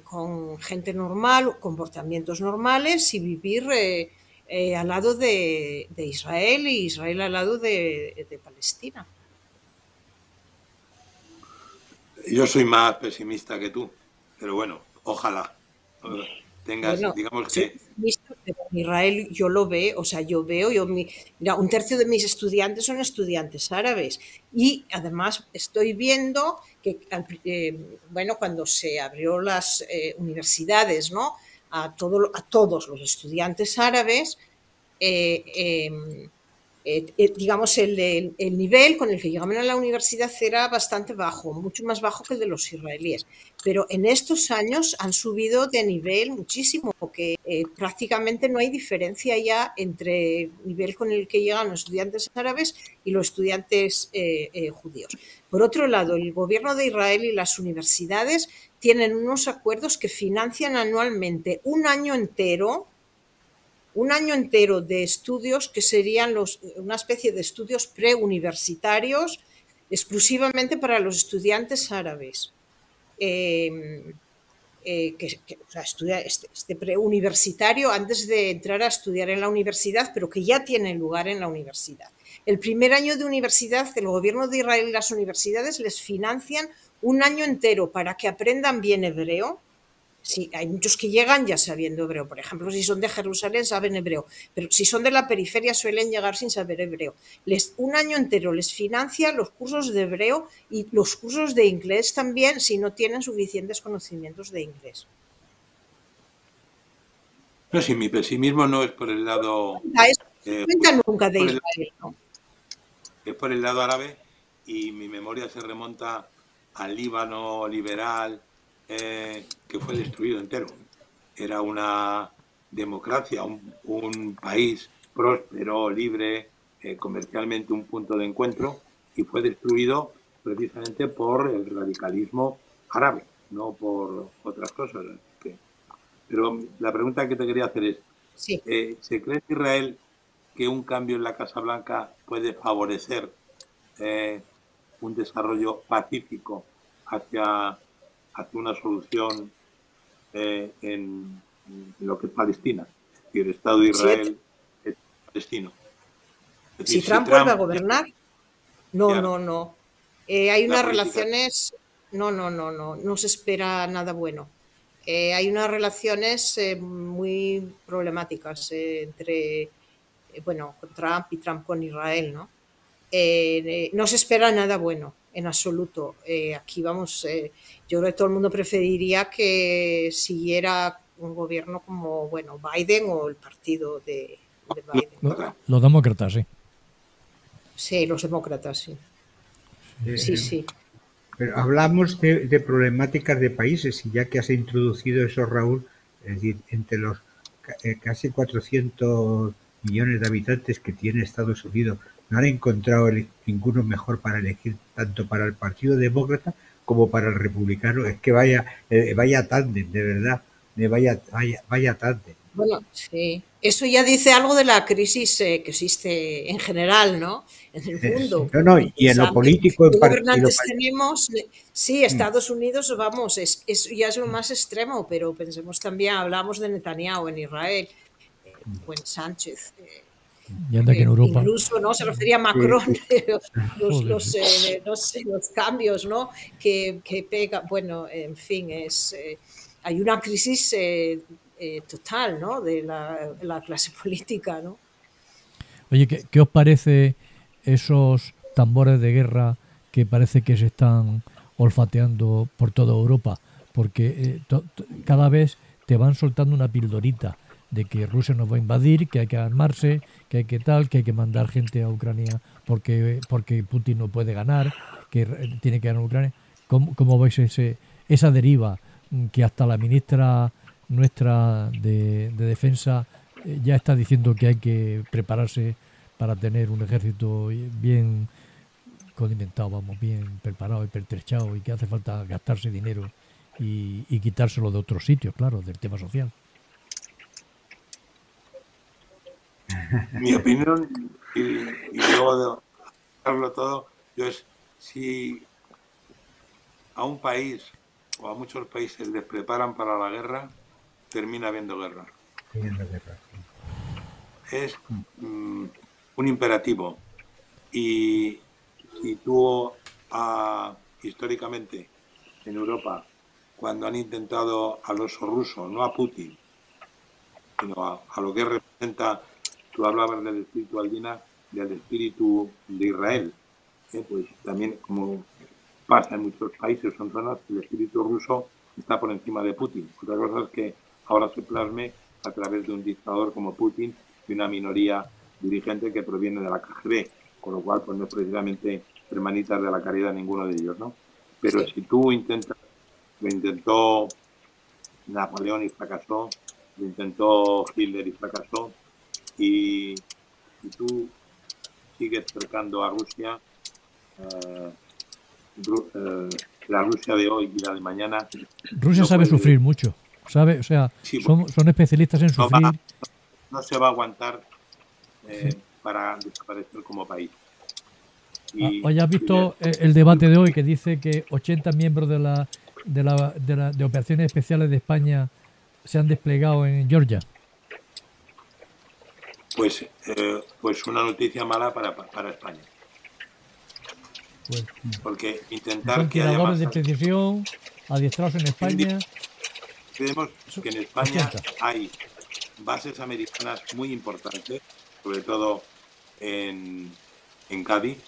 con gente normal, comportamientos normales y vivir al lado de Israel y Israel al lado de Palestina. Yo soy más pesimista que tú, pero bueno, ojalá tengas, Bueno, digamos soy que... optimista, pero en Israel yo lo veo, o sea, mira, un tercio de mis estudiantes son estudiantes árabes y además estoy viendo que, bueno, cuando se abrió las universidades, ¿no? A todos los estudiantes árabes, eh, digamos, el nivel con el que llegaban a la universidad era bastante bajo, mucho más bajo que el de los israelíes. Pero en estos años han subido de nivel muchísimo, porque prácticamente no hay diferencia ya entre el nivel con el que llegan los estudiantes árabes y los estudiantes judíos. Por otro lado, el gobierno de Israel y las universidades tienen unos acuerdos que financian anualmente un año entero de estudios que serían una especie de estudios preuniversitarios exclusivamente para los estudiantes árabes. O sea, estudia este preuniversitario antes de entrar a estudiar en la universidad, pero que ya tiene lugar en la universidad. El primer año de universidad, el gobierno de Israel y las universidades les financian un año entero para que aprendan bien hebreo. Sí, hay muchos que llegan ya sabiendo hebreo. Por ejemplo, si son de Jerusalén saben hebreo, pero si son de la periferia suelen llegar sin saber hebreo. Un año entero les financia los cursos de hebreo y los cursos de inglés también, si no tienen suficientes conocimientos de inglés. No, si mi pesimismo no es por el lado... Cuenta nunca de Israel, ¿no? Es por el lado árabe y mi memoria se remonta al Líbano liberal, que fue destruido entero. Era una democracia, un país próspero, libre, comercialmente un punto de encuentro, y fue destruido precisamente por el radicalismo árabe, no por otras cosas. Pero la pregunta que te quería hacer es, sí. ¿Se cree en Israel que un cambio en la Casa Blanca puede favorecer un desarrollo pacífico hacia una solución en lo que es Palestina? Es decir, el Estado de Israel es palestino. Es decir, si Trump vuelve a gobernar, no. Hay unas relaciones, no se espera nada bueno. Hay unas relaciones muy problemáticas entre, bueno, con Trump y Trump con Israel, ¿no? No se espera nada bueno, en absoluto. Aquí vamos, yo creo que todo el mundo preferiría que siguiera un gobierno como, bueno, Biden o el partido de Biden. Los demócratas, sí. Sí, los demócratas, sí. Sí, sí. Pero hablamos de problemáticas de países y ya que has introducido eso, Raúl, es decir, entre los casi 400 millones de habitantes que tiene Estados Unidos, no han encontrado ninguno mejor para elegir tanto para el Partido Demócrata como para el Republicano. Es que vaya tándem, de verdad, vaya tándem. Bueno, sí. Eso ya dice algo de la crisis que existe en general, ¿no? En el mundo. No, y en lo político ¿Qué gobernantes tenemos? Sí, Estados Unidos, vamos, ya es lo más extremo, pero pensemos también, hablamos de Netanyahu en Israel, o en Sánchez. Y anda que en Europa. Incluso, ¿no? Se refería a Macron, no sé, los cambios, ¿no? Que pega. Bueno, en fin, hay una crisis total, ¿no? De la clase política, ¿no? Oye, ¿qué os parece esos tambores de guerra que parece que se están olfateando por toda Europa? Porque cada vez te van soltando una pildorita de que Rusia nos va a invadir, que hay que armarse, que hay que tal, que hay que mandar gente a Ucrania porque Putin no puede ganar, que tiene que ganar Ucrania. ¿Cómo veis esa deriva que hasta la ministra nuestra de defensa ya está diciendo que hay que prepararse para tener un ejército bien condimentado, vamos, bien preparado y pertrechado, y que hace falta gastarse dinero y quitárselo de otros sitios, claro, del tema social? Mi opinión, y luego de hablarlo todo, yo es, si a un país o a muchos países les preparan para la guerra, termina habiendo guerra. Es un imperativo. Y si tú históricamente en Europa, cuando han intentado al oso ruso, no a Putin, sino a lo que representa, tú hablabas del espíritu Aldina, del espíritu de Israel, pues también, como pasa en muchos países, son zonas, el espíritu ruso está por encima de Putin. Otra cosa es que ahora se plasme a través de un dictador como Putin y una minoría dirigente que proviene de la KGB, con lo cual pues no es precisamente hermanitas de la caridad ninguno de ellos, ¿no? Pero sí. Si tú lo intentó Napoleón y fracasó, lo intentó Hitler y fracasó, y tú sigues cercando a Rusia, la Rusia de hoy y la de mañana. Rusia no sabe sufrir mucho, sabe, o sea, sí, son especialistas en sufrir. No se va a aguantar para desaparecer como país. Hoy has visto el debate de hoy que dice que 80 miembros de operaciones especiales de España se han desplegado en Georgia. Pues una noticia mala para España. Pues, porque intentar son tiradores de precisión adiestrados en España. Creemos que en España hay bases americanas muy importantes, sobre todo en Cádiz,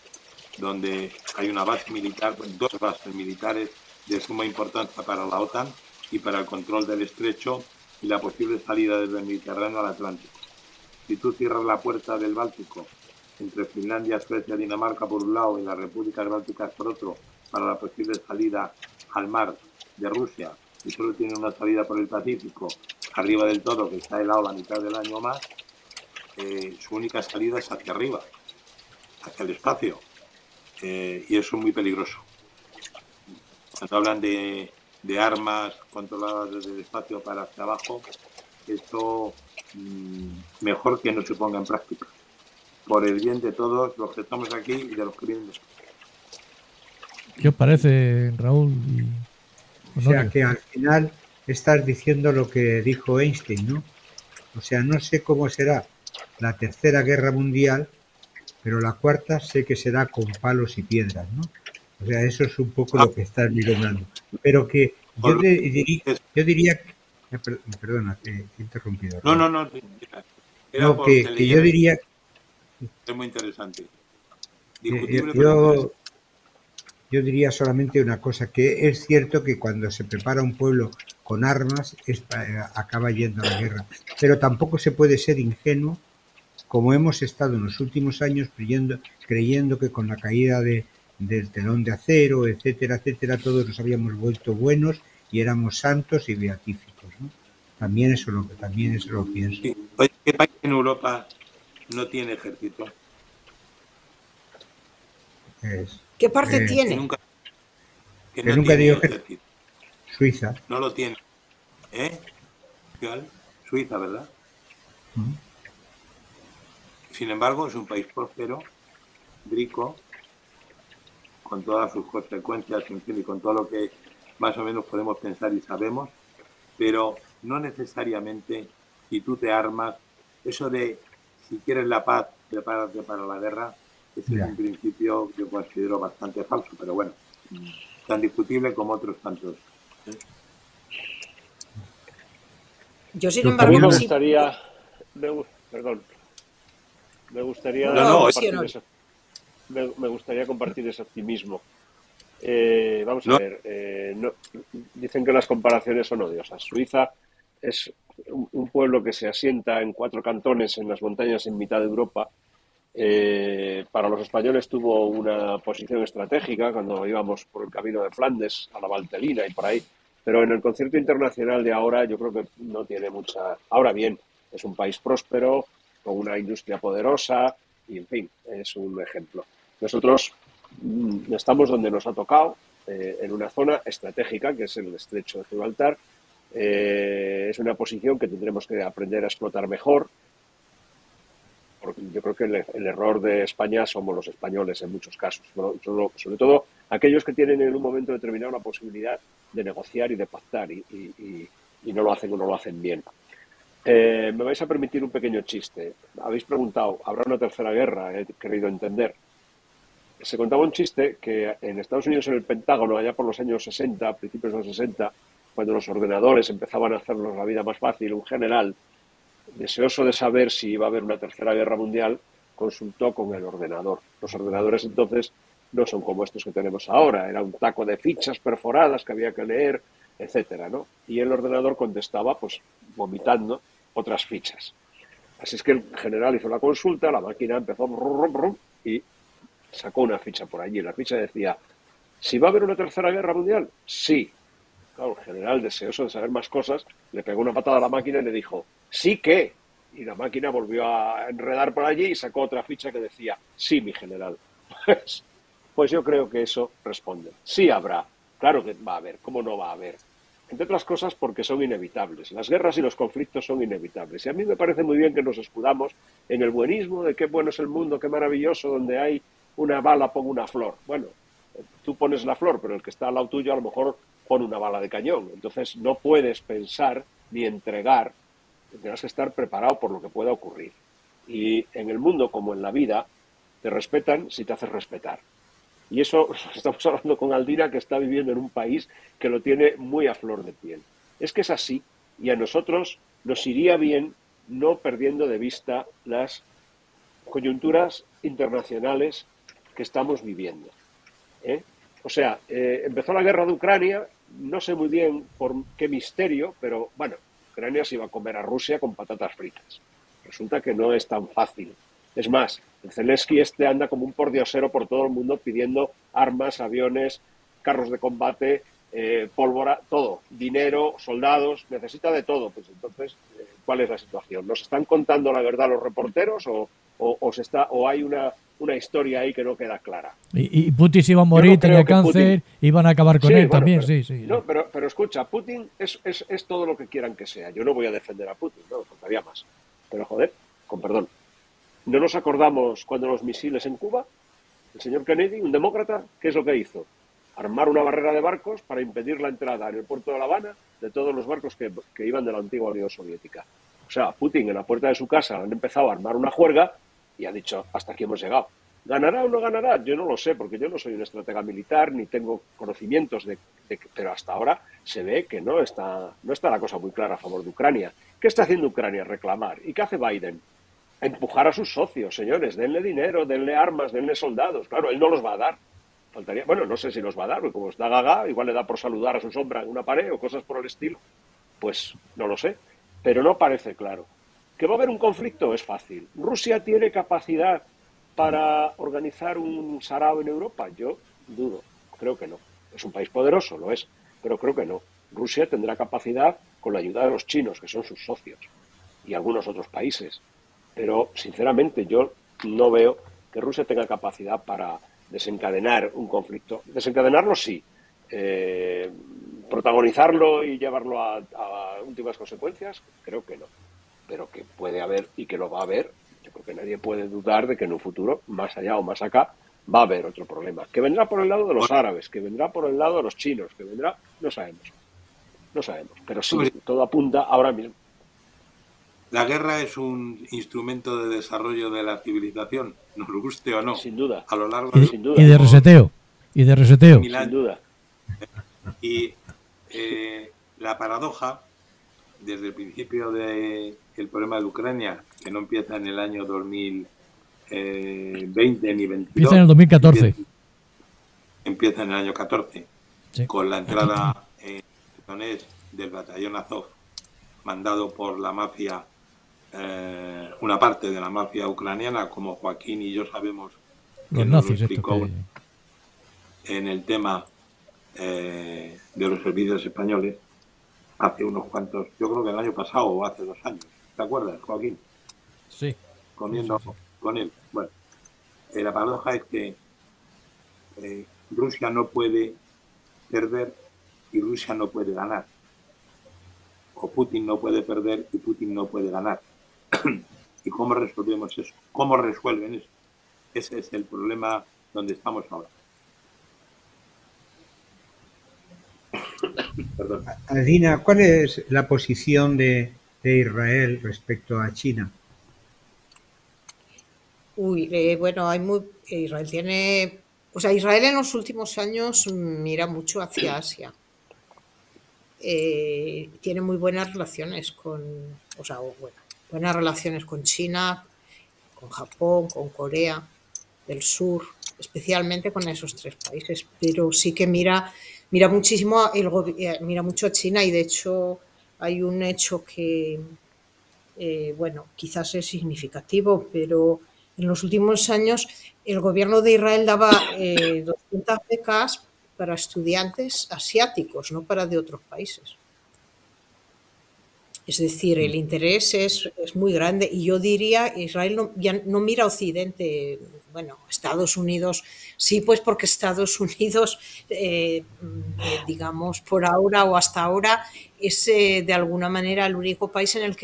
donde hay una base militar, dos bases militares de suma importancia para la OTAN y para el control del estrecho y la posible salida desde el Mediterráneo al Atlántico. Si tú cierras la puerta del Báltico entre Finlandia, Suecia, Dinamarca por un lado y las repúblicas bálticas por otro, para la posible salida al mar de Rusia, y solo tiene una salida por el Pacífico, arriba del todo, que está helado la mitad del año más, su única salida es hacia arriba, hacia el espacio, y eso es muy peligroso. Cuando hablan de armas controladas desde el espacio para hacia abajo, esto mejor que no se ponga en práctica, por el bien de todos los que estamos aquí y de los que vienen después. ¿Qué os parece, Raúl? O sea, que al final estás diciendo lo que dijo Einstein, ¿no? O sea, no sé cómo será la tercera guerra mundial, pero la cuarta sé que será con palos y piedras, ¿no? O sea, eso es un poco lo que estás vislumbrando. Pero que yo diría perdona, te he interrumpido. No. No, que yo diría... Es muy interesante. Yo diría solamente una cosa, que es cierto que cuando se prepara un pueblo con armas acaba yendo a la guerra, pero tampoco se puede ser ingenuo, como hemos estado en los últimos años creyendo que con la caída de del telón de acero, etcétera, etcétera, todos nos habíamos vuelto buenos y éramos santos y beatíficos, ¿no? También eso lo pienso. Sí. Oye, ¿qué país en Europa no tiene ejército? ¿Qué parte Que tiene? nunca nunca tiene dio ejército. Suiza. No lo tiene. ¿Cuál? Suiza, ¿verdad? Sin embargo, es un país próspero, rico, con todas sus consecuencias, en fin, y con todo lo que más o menos podemos pensar y sabemos, pero no necesariamente si tú te armas, eso de si quieres la paz, prepárate para la guerra, ese es un principio que yo considero bastante falso, pero bueno, tan discutible como otros tantos. Yo, sin A mí embargo, me sí. gustaría, me gustaría compartir ese optimismo. Vamos a ver, dicen que las comparaciones son odiosas. Suiza es un pueblo que se asienta en 4 cantones en las montañas en mitad de Europa. Para los españoles tuvo una posición estratégica cuando íbamos por el camino de Flandes a la Valtelina y por ahí, pero en el concierto internacional de ahora yo creo que no tiene mucha... Ahora bien, es un país próspero, con una industria poderosa y, en fin, es un ejemplo. Nosotros estamos donde nos ha tocado, en una zona estratégica que es el estrecho de Gibraltar. Es una posición que tendremos que aprender a explotar mejor. Porque yo creo que el error de España somos los españoles en muchos casos, ¿no? Sobre todo aquellos que tienen en un momento determinado la posibilidad de negociar y de pactar y no lo hacen o no lo hacen bien. Me vais a permitir un pequeño chiste. Habéis preguntado, ¿habrá una tercera guerra? He querido entender. Se contaba un chiste que en Estados Unidos, en el Pentágono, allá por los años 60, principios de los 60, cuando los ordenadores empezaban a hacernos la vida más fácil, un general, deseoso de saber si iba a haber una tercera guerra mundial, consultó con el ordenador. Los ordenadores entonces no son como estos que tenemos ahora, era un taco de fichas perforadas que había que leer, etcétera, ¿no? Y el ordenador contestaba, pues, vomitando otras fichas. Así es que el general hizo la consulta, la máquina empezó y sacó una ficha por allí. La ficha decía, ¿si va a haber una tercera guerra mundial? Sí. Claro, el general, deseoso de saber más cosas, le pegó una patada a la máquina y le dijo, ¿sí qué? Y la máquina volvió a enredar por allí y sacó otra ficha que decía, sí, mi general. Pues yo creo que eso responde. Sí habrá. Claro que va a haber. ¿Cómo no va a haber? Entre otras cosas porque son inevitables. Las guerras y los conflictos son inevitables. Y a mí me parece muy bien que nos escudamos en el buenismo de qué bueno es el mundo, qué maravilloso, donde hay una bala, pongo una flor. Bueno, tú pones la flor, pero el que está al lado tuyo a lo mejor pone una bala de cañón. Entonces no puedes pensar ni entregar, tendrás que estar preparado por lo que pueda ocurrir. Y en el mundo, como en la vida, te respetan si te haces respetar. Y eso estamos hablando con Aldina, que está viviendo en un país que lo tiene muy a flor de piel. Es que es así, y a nosotros nos iría bien no perdiendo de vista las coyunturas internacionales que estamos viviendo. O sea, empezó la guerra de Ucrania, no sé muy bien por qué misterio, pero bueno, Ucrania se iba a comer a Rusia con patatas fritas. Resulta que no es tan fácil. Es más, el Zelensky anda como un pordiosero por todo el mundo pidiendo armas, aviones, carros de combate, pólvora, todo, dinero, soldados, necesita de todo. Pues entonces, ¿cuál es la situación? ¿Nos están contando la verdad los reporteros o hay una historia ahí que no queda clara? Y Putin se iba a morir, tenía cáncer, iban a acabar con él también, pero, sí. No, pero escucha, Putin es todo lo que quieran que sea. Yo no voy a defender a Putin, no, faltaría más. Pero joder, con perdón. ¿No nos acordamos cuando los misiles en Cuba? El señor Kennedy, un demócrata, ¿qué es lo que hizo? Armar una barrera de barcos para impedir la entrada en el puerto de La Habana de todos los barcos que iban de la antigua Unión Soviética. O sea, Putin en la puerta de su casa han empezado a armar una juerga y ha dicho, hasta aquí hemos llegado. ¿Ganará o no ganará? Yo no lo sé, porque yo no soy un estratega militar ni tengo conocimientos pero hasta ahora se ve que no está la cosa muy clara a favor de Ucrania. ¿Qué está haciendo Ucrania? Reclamar. ¿Y qué hace Biden? Empujar a sus socios, señores, denle dinero, denle armas, denle soldados. Claro, él no los va a dar. Faltaría, bueno, no sé si los va a dar, porque como está gaga, igual le da por saludar a su sombra en una pared o cosas por el estilo. Pues no lo sé, pero no parece claro. ¿Que va a haber un conflicto? Es fácil. Rusia tiene capacidad para organizar un sarao en Europa? Yo dudo, creo que no. Es un país poderoso, lo es, pero creo que no. Rusia tendrá capacidad con la ayuda de los chinos, que son sus socios, y algunos otros países. Pero, sinceramente, yo no veo que Rusia tenga capacidad para desencadenar un conflicto. Desencadenarlo sí. Protagonizarlo y llevarlo a últimas consecuencias, creo que no. Pero que puede haber y que lo va a haber, yo creo que nadie puede dudar de que en un futuro, más allá o más acá, va a haber otro problema. Que vendrá por el lado de los árabes, que vendrá por el lado de los chinos, que vendrá, no sabemos. No sabemos, pero sí, todo apunta ahora mismo. La guerra es un instrumento de desarrollo de la civilización, nos guste o no. Sin duda. A lo largo sin duda. Y de reseteo. Sin duda. Y la paradoja, desde el principio del problema de Ucrania, que no empieza en el año 2020 ni 22. Empieza en el 2014. Empieza en el año 14, sí. Con la entrada del batallón Azov, mandado por la mafia, una parte de la mafia ucraniana, como Joaquín y yo sabemos, los nazis, explicó en el tema de los servicios españoles hace unos cuantos, yo creo que el año pasado o hace 2 años. ¿Te acuerdas, Joaquín? Sí. Comiendo con él. Bueno, la paradoja es que Rusia no puede perder y Rusia no puede ganar. O Putin no puede perder y Putin no puede ganar. ¿Y cómo resolvemos eso? ¿Cómo resuelven eso? Ese es el problema donde estamos ahora. Perdón. Adina, ¿cuál es la posición de Israel respecto a China? Bueno, Israel tiene... O sea, Israel en los últimos años mira mucho hacia Asia. Tiene muy buenas relaciones buenas relaciones con China, con Japón, con Corea del Sur, especialmente con esos 3 países. Pero sí que mira muchísimo, mira mucho a China, y de hecho hay un hecho que, quizás es significativo, pero en los últimos años el gobierno de Israel daba 200 becas para estudiantes asiáticos, no para de otros países. Es decir, el interés es muy grande, y yo diría, Israel ya no mira a Occidente, Estados Unidos, sí, pues porque Estados Unidos, digamos, por ahora o hasta ahora, es de alguna manera el único país en el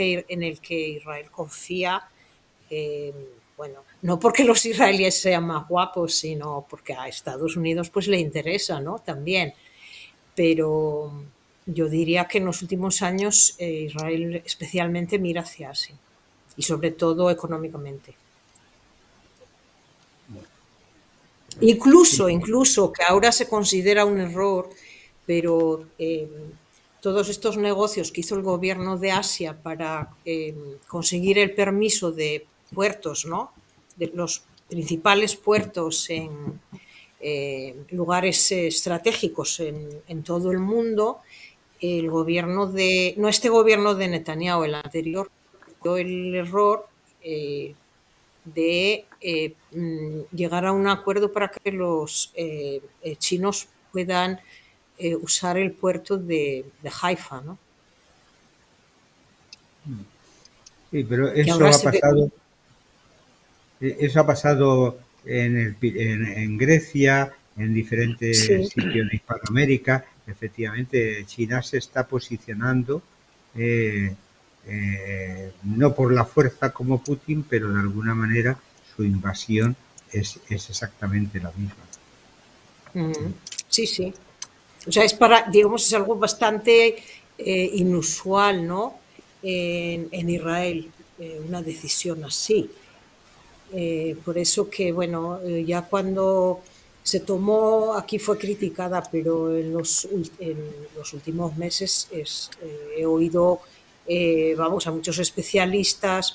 que Israel confía, no porque los israelíes sean más guapos, sino porque a Estados Unidos pues le interesa, ¿no? También. Pero yo diría que en los últimos años Israel especialmente mira hacia Asia, y sobre todo económicamente. Incluso que ahora se considera un error, pero todos estos negocios que hizo el gobierno de Asia para conseguir el permiso de puertos, ¿no? De los principales puertos en lugares estratégicos en todo el mundo, el gobierno no este gobierno de Netanyahu, el anterior, el error de llegar a un acuerdo para que los chinos puedan usar el puerto de Haifa, ¿no? Sí, pero eso ha pasado en Grecia, en diferentes sitios de Hispanoamérica. Efectivamente, China se está posicionando no por la fuerza como Putin, pero de alguna manera su invasión es exactamente la misma. Sí. O sea, es algo bastante inusual, ¿no? En Israel, una decisión así. Por eso que, ya cuando se tomó, aquí fue criticada, pero en los últimos meses he oído, a muchos especialistas,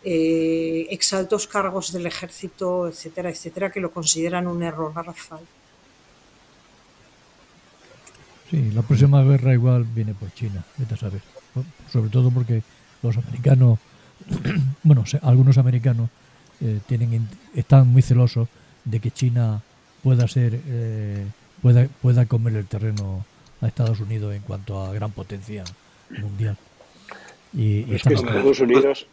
exaltos cargos del ejército, etcétera, que lo consideran un error garrafal. Sí, la próxima guerra igual viene por China, vete a saber. Sobre todo porque los americanos, algunos americanos están muy celosos de que China pueda ser pueda comer el terreno a Estados Unidos en cuanto a gran potencia mundial. Y es que Estados Unidos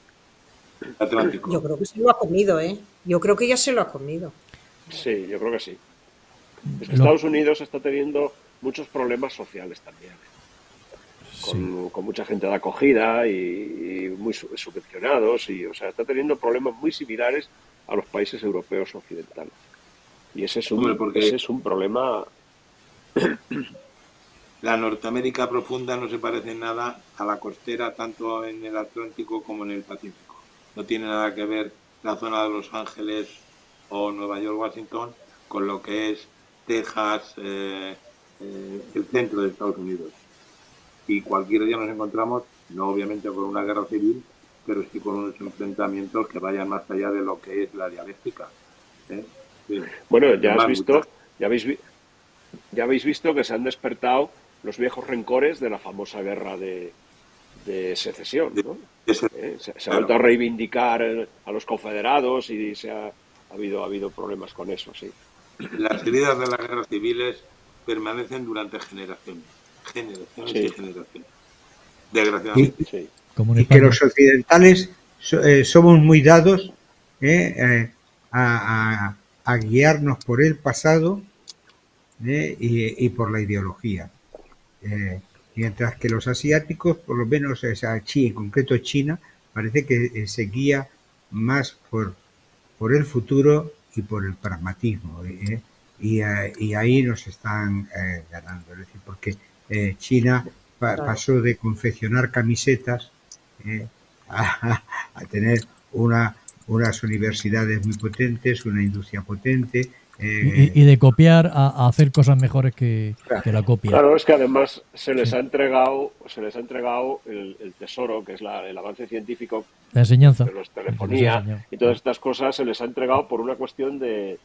Atlántico. Yo creo que se lo ha comido, ¿eh? Yo creo que ya se lo ha comido. Sí, yo creo que sí. Es que Estados Unidos está teniendo muchos problemas sociales también. Con mucha gente de acogida y muy subvencionados. O sea, está teniendo problemas muy similares a los países europeos occidentales. Y ese es un problema. La Norteamérica profunda no se parece en nada a la costera, tanto en el Atlántico como en el Pacífico. No tiene nada que ver la zona de Los Ángeles o Nueva York, Washington, con lo que es Texas, el centro de Estados Unidos. Y cualquier día nos encontramos, no obviamente con una guerra civil, pero sí con unos enfrentamientos que vayan más allá de lo que es la dialéctica. Sí. Bueno, ya habéis visto que se han despertado los viejos rencores de la famosa guerra de secesión, ¿no? Se ha vuelto a reivindicar a los confederados y ha habido problemas con eso, sí. Las heridas de las guerras civiles permanecen durante generaciones y generaciones. Desgraciadamente. Sí. Y que los occidentales somos muy dados a guiarnos por el pasado y por la ideología. Mientras que los asiáticos, por lo menos en concreto China, parece que se guía más por el futuro y por el pragmatismo. Y ahí nos están ganando. Es decir, porque China pasó de confeccionar camisetas a tener unas universidades muy potentes, una industria potente. Y de copiar a hacer cosas mejores que la copia. Claro, es que además se les ha entregado el tesoro, que es el avance científico, la enseñanza, de la telefonía y todas estas cosas se les ha entregado por una cuestión del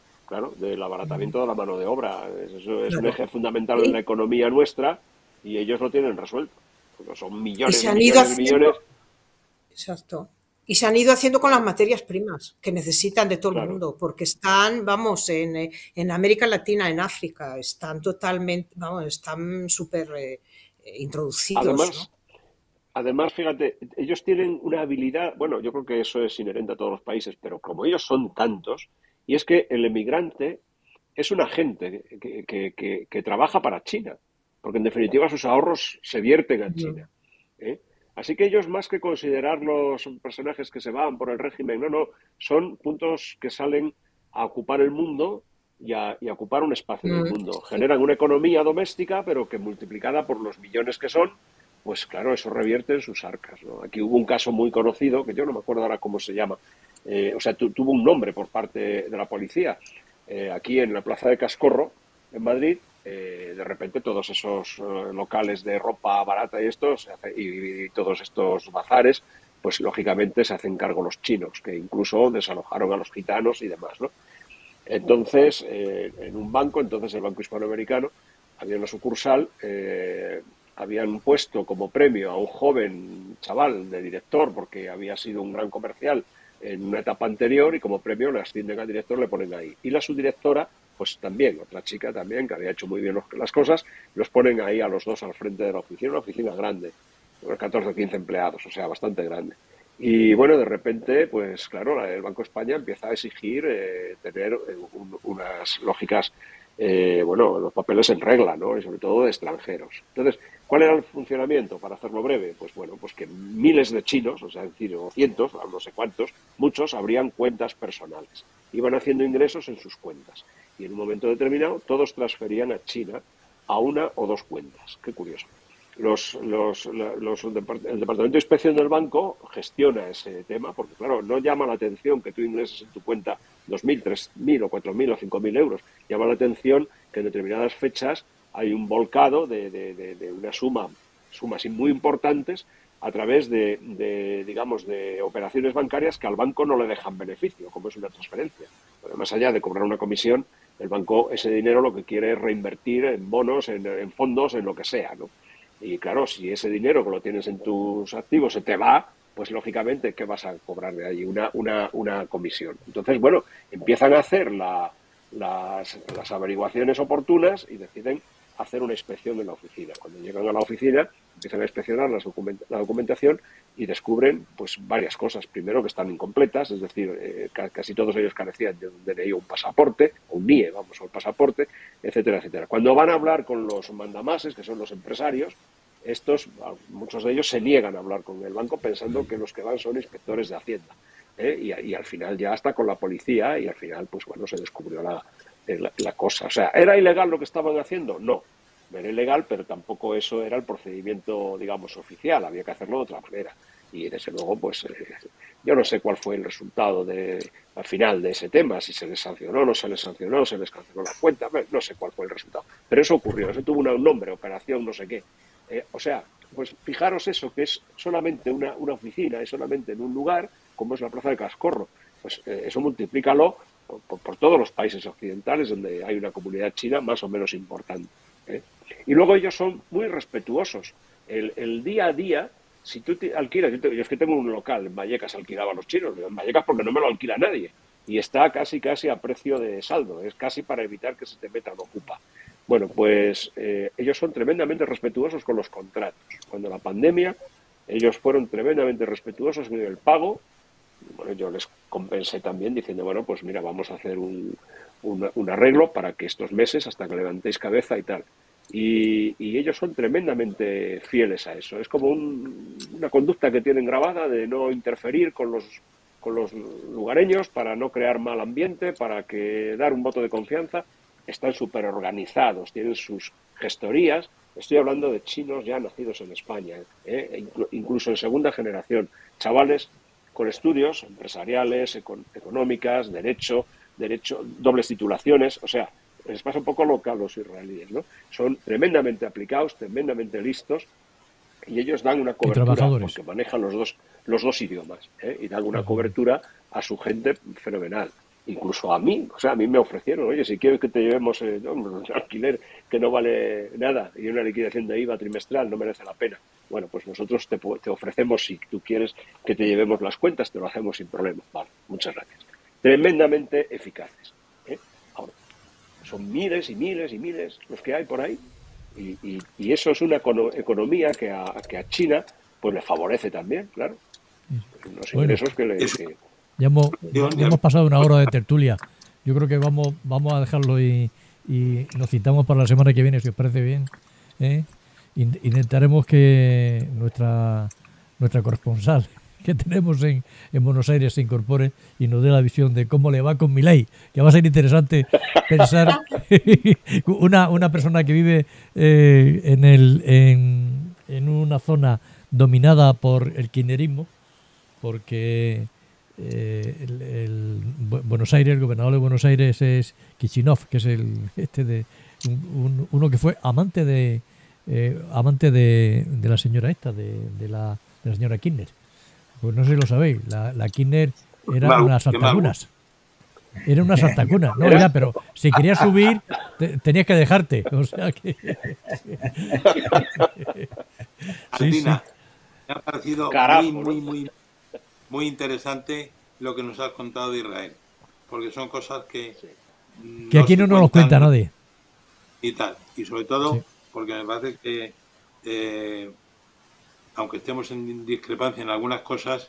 abaratamiento de la mano de obra. Eso es un eje fundamental en la economía nuestra y ellos lo tienen resuelto. Porque son millones y millones. Exacto. Y se han ido haciendo con las materias primas que necesitan de todo el mundo, porque están, vamos, en América Latina, en África, están totalmente, vamos, están súper introducidos. Además, fíjate, ellos tienen una habilidad, bueno, yo creo que eso es inherente a todos los países, pero como ellos son tantos, y es que el emigrante es un agente que trabaja para China, porque en definitiva sus ahorros se vierten a China. Así que ellos, más que considerarlos personajes que se van por el régimen, no, son puntos que salen a ocupar el mundo y a ocupar un espacio del mundo. Generan una economía doméstica, pero que multiplicada por los millones que son, pues claro, eso revierte en sus arcas, ¿no? Aquí hubo un caso muy conocido, que yo no me acuerdo ahora cómo se llama, tuvo un nombre por parte de la policía. Aquí en la Plaza de Cascorro, en Madrid, de repente todos esos locales de ropa barata y todos estos bazares, pues lógicamente se hacen cargo los chinos, que incluso desalojaron a los gitanos y demás, ¿no? Entonces, en un banco, el Banco Hispanoamericano, había una sucursal, habían puesto como premio a un joven chaval de director, porque había sido un gran comercial en una etapa anterior, y como premio le ascienden al director, le ponen ahí. Y la subdirectora, pues también, otra chica también, que había hecho muy bien las cosas, los ponen ahí a los dos al frente de la oficina, una oficina grande, unos 14 o 15 empleados, o sea, bastante grande. Y bueno, de repente, pues claro, el Banco de España empieza a exigir tener unas lógicas, los papeles en regla, ¿no? Y sobre todo de extranjeros. Entonces, ¿cuál era el funcionamiento? Para hacerlo breve, pues bueno, pues que miles de chinos, o sea, es decir, o cientos, no sé cuántos, muchos abrían cuentas personales. Iban haciendo ingresos en sus cuentas. Y en un momento determinado, todos transferían a China a una o dos cuentas. Qué curioso. El Departamento de Inspección del banco gestiona ese tema, porque claro, no llama la atención que tú ingreses en tu cuenta 2.000, 3.000 o 4.000 o 5.000 euros. Llama la atención que en determinadas fechas hay un volcado de una sumas muy importantes a través de operaciones bancarias que al banco no le dejan beneficio, como es una transferencia. Pero más allá de cobrar una comisión, el banco ese dinero lo que quiere es reinvertir en bonos, en fondos, en lo que sea, ¿no? Y claro, si ese dinero que lo tienes en tus activos se te va, pues lógicamente, ¿qué vas a cobrar de ahí? Una comisión. Entonces, bueno, empiezan a hacer las averiguaciones oportunas y deciden hacer una inspección en la oficina. Cuando llegan a la oficina, empiezan a inspeccionar la documentación y descubren pues varias cosas. Primero, que están incompletas, es decir, casi todos ellos carecían de un DNI o un pasaporte, o un NIE, vamos, o el pasaporte, etcétera, etcétera. Cuando van a hablar con los mandamases, que son los empresarios, muchos de ellos se niegan a hablar con el banco pensando que los que van son inspectores de Hacienda. Y al final ya está con la policía y al final, pues bueno, se descubrió la cosa. O sea, ¿era ilegal lo que estaban haciendo? No era ilegal, pero tampoco eso era el procedimiento, digamos, oficial. Había que hacerlo de otra manera. Y desde luego, pues yo no sé cuál fue el resultado al final de ese tema, si se les sancionó, no se les sancionó, se les canceló la cuenta, no sé cuál fue el resultado. Pero eso ocurrió, eso tuvo un nombre, operación no sé qué. O sea, pues fijaros eso, que es solamente una oficina, es solamente en un lugar, como es la Plaza de Cascorro. Pues eso multiplícalo por todos los países occidentales donde hay una comunidad china más o menos importante. Y luego ellos son muy respetuosos. El día a día, si tú te alquilas, yo es que tengo un local en Vallecas, alquilaba a los chinos, en Vallecas porque no me lo alquila nadie, y está casi a precio de saldo, es casi para evitar que se te metan ocupa. Bueno, pues ellos son tremendamente respetuosos con los contratos. Cuando la pandemia, ellos fueron tremendamente respetuosos en el pago. Bueno, yo les compensé también diciendo, bueno, pues mira, vamos a hacer un arreglo para que estos meses, hasta que levantéis cabeza y tal. Y ellos son tremendamente fieles a eso. Es como una conducta que tienen grabada de no interferir con los lugareños para no crear mal ambiente, para dar un voto de confianza. Están súper organizados, tienen sus gestorías. Estoy hablando de chinos ya nacidos en España, incluso en segunda generación. Chavales con estudios empresariales, económicas, derecho, dobles titulaciones, o sea, les pasa un poco lo que a los israelíes, ¿no? Son tremendamente aplicados, tremendamente listos, y ellos dan una cobertura porque manejan los dos idiomas, y dan una cobertura a su gente fenomenal. Incluso a mí, o sea, a mí me ofrecieron, oye, si quieres que te llevemos un alquiler que no vale nada y una liquidación de IVA trimestral, no merece la pena. Bueno, pues nosotros te ofrecemos, si tú quieres que te llevemos las cuentas, te lo hacemos sin problema. Vale, muchas gracias. Tremendamente eficaces. Ahora, son miles y miles y miles los que hay por ahí, y eso es una economía que a China pues le favorece también, claro. Los ingresos Ya hemos pasado una hora de tertulia. Yo creo que vamos a dejarlo y nos citamos para la semana que viene, si os parece bien. Intentaremos que nuestra corresponsal que tenemos en Buenos Aires se incorpore y nos dé la visión de cómo le va con Milei, que va a ser interesante pensar una persona que vive en una zona dominada por el kirchnerismo, porque el gobernador de Buenos Aires es Kicillof, que es uno que fue amante de la señora de la señora Kirchner. Pues no sé si lo sabéis, la Kirchner era una saltacunas. Era una saltacuna, no ya, pero si querías subir tenías que dejarte, o sea que Alcina, me ha parecido muy interesante lo que nos has contado de Israel, porque son cosas que aquí no nos lo cuenta nadie. Y tal, y sobre todo porque me parece que aunque estemos en discrepancia en algunas cosas,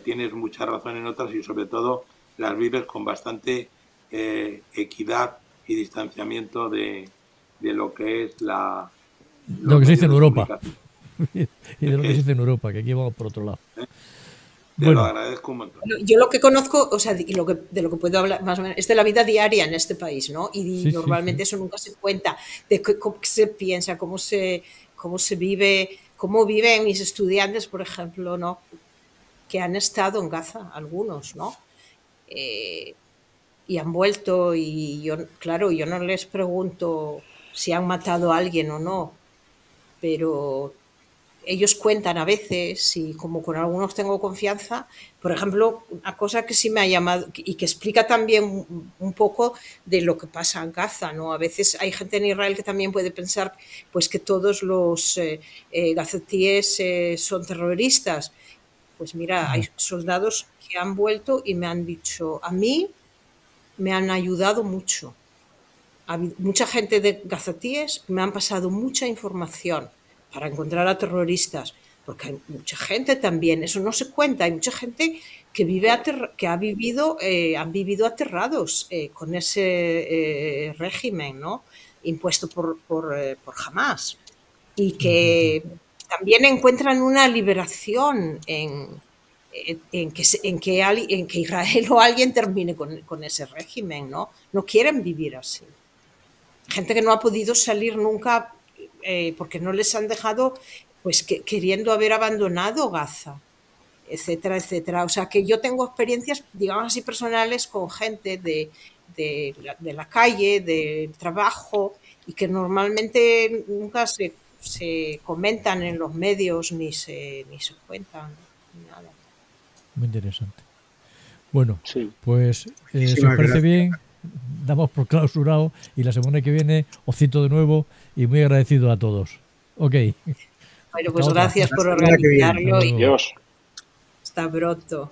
tienes mucha razón en otras, y sobre todo las vives con bastante equidad y distanciamiento de lo que es lo que se dice en Europa y de lo que se dice en Europa, que aquí vamos por otro lado. Te lo agradezco un montón. Yo lo que conozco, o sea, de lo que puedo hablar más o menos, es de la vida diaria en este país, ¿no? Y normalmente eso nunca se cuenta, de cómo se piensa, cómo se vive, cómo viven mis estudiantes, por ejemplo, ¿no? Que han estado en Gaza, algunos, ¿no? Y han vuelto, y yo no les pregunto si han matado a alguien o no, pero ellos cuentan a veces, y como con algunos tengo confianza, por ejemplo, una cosa que sí me ha llamado y que explica también un poco de lo que pasa en Gaza, ¿no? A veces hay gente en Israel que también puede pensar pues que todos los gazatíes son terroristas, Pues mira, hay soldados que han vuelto y me han dicho, a mí me han ayudado mucho. Mucha gente de gazatíes me han pasado mucha información para encontrar a terroristas, porque hay mucha gente también, eso no se cuenta, hay mucha gente que han vivido aterrados con ese régimen, ¿no? Impuesto por Hamás, y que también encuentran una liberación en que Israel o alguien termine con ese régimen, ¿no? No quieren vivir así. Gente que no ha podido salir nunca porque no les han dejado, pues queriendo haber abandonado Gaza, etcétera, etcétera. O sea que yo tengo experiencias, digamos así, personales con gente de la calle, del trabajo, y que normalmente nunca se comentan en los medios ni se cuentan, ni nada. Muy interesante. Bueno, Sí. pues si os parece bien, damos por clausurado y la semana que viene os cito de nuevo y muy agradecido a todos. Ok. Bueno, pues gracias por organizarlo y Dios. hasta pronto.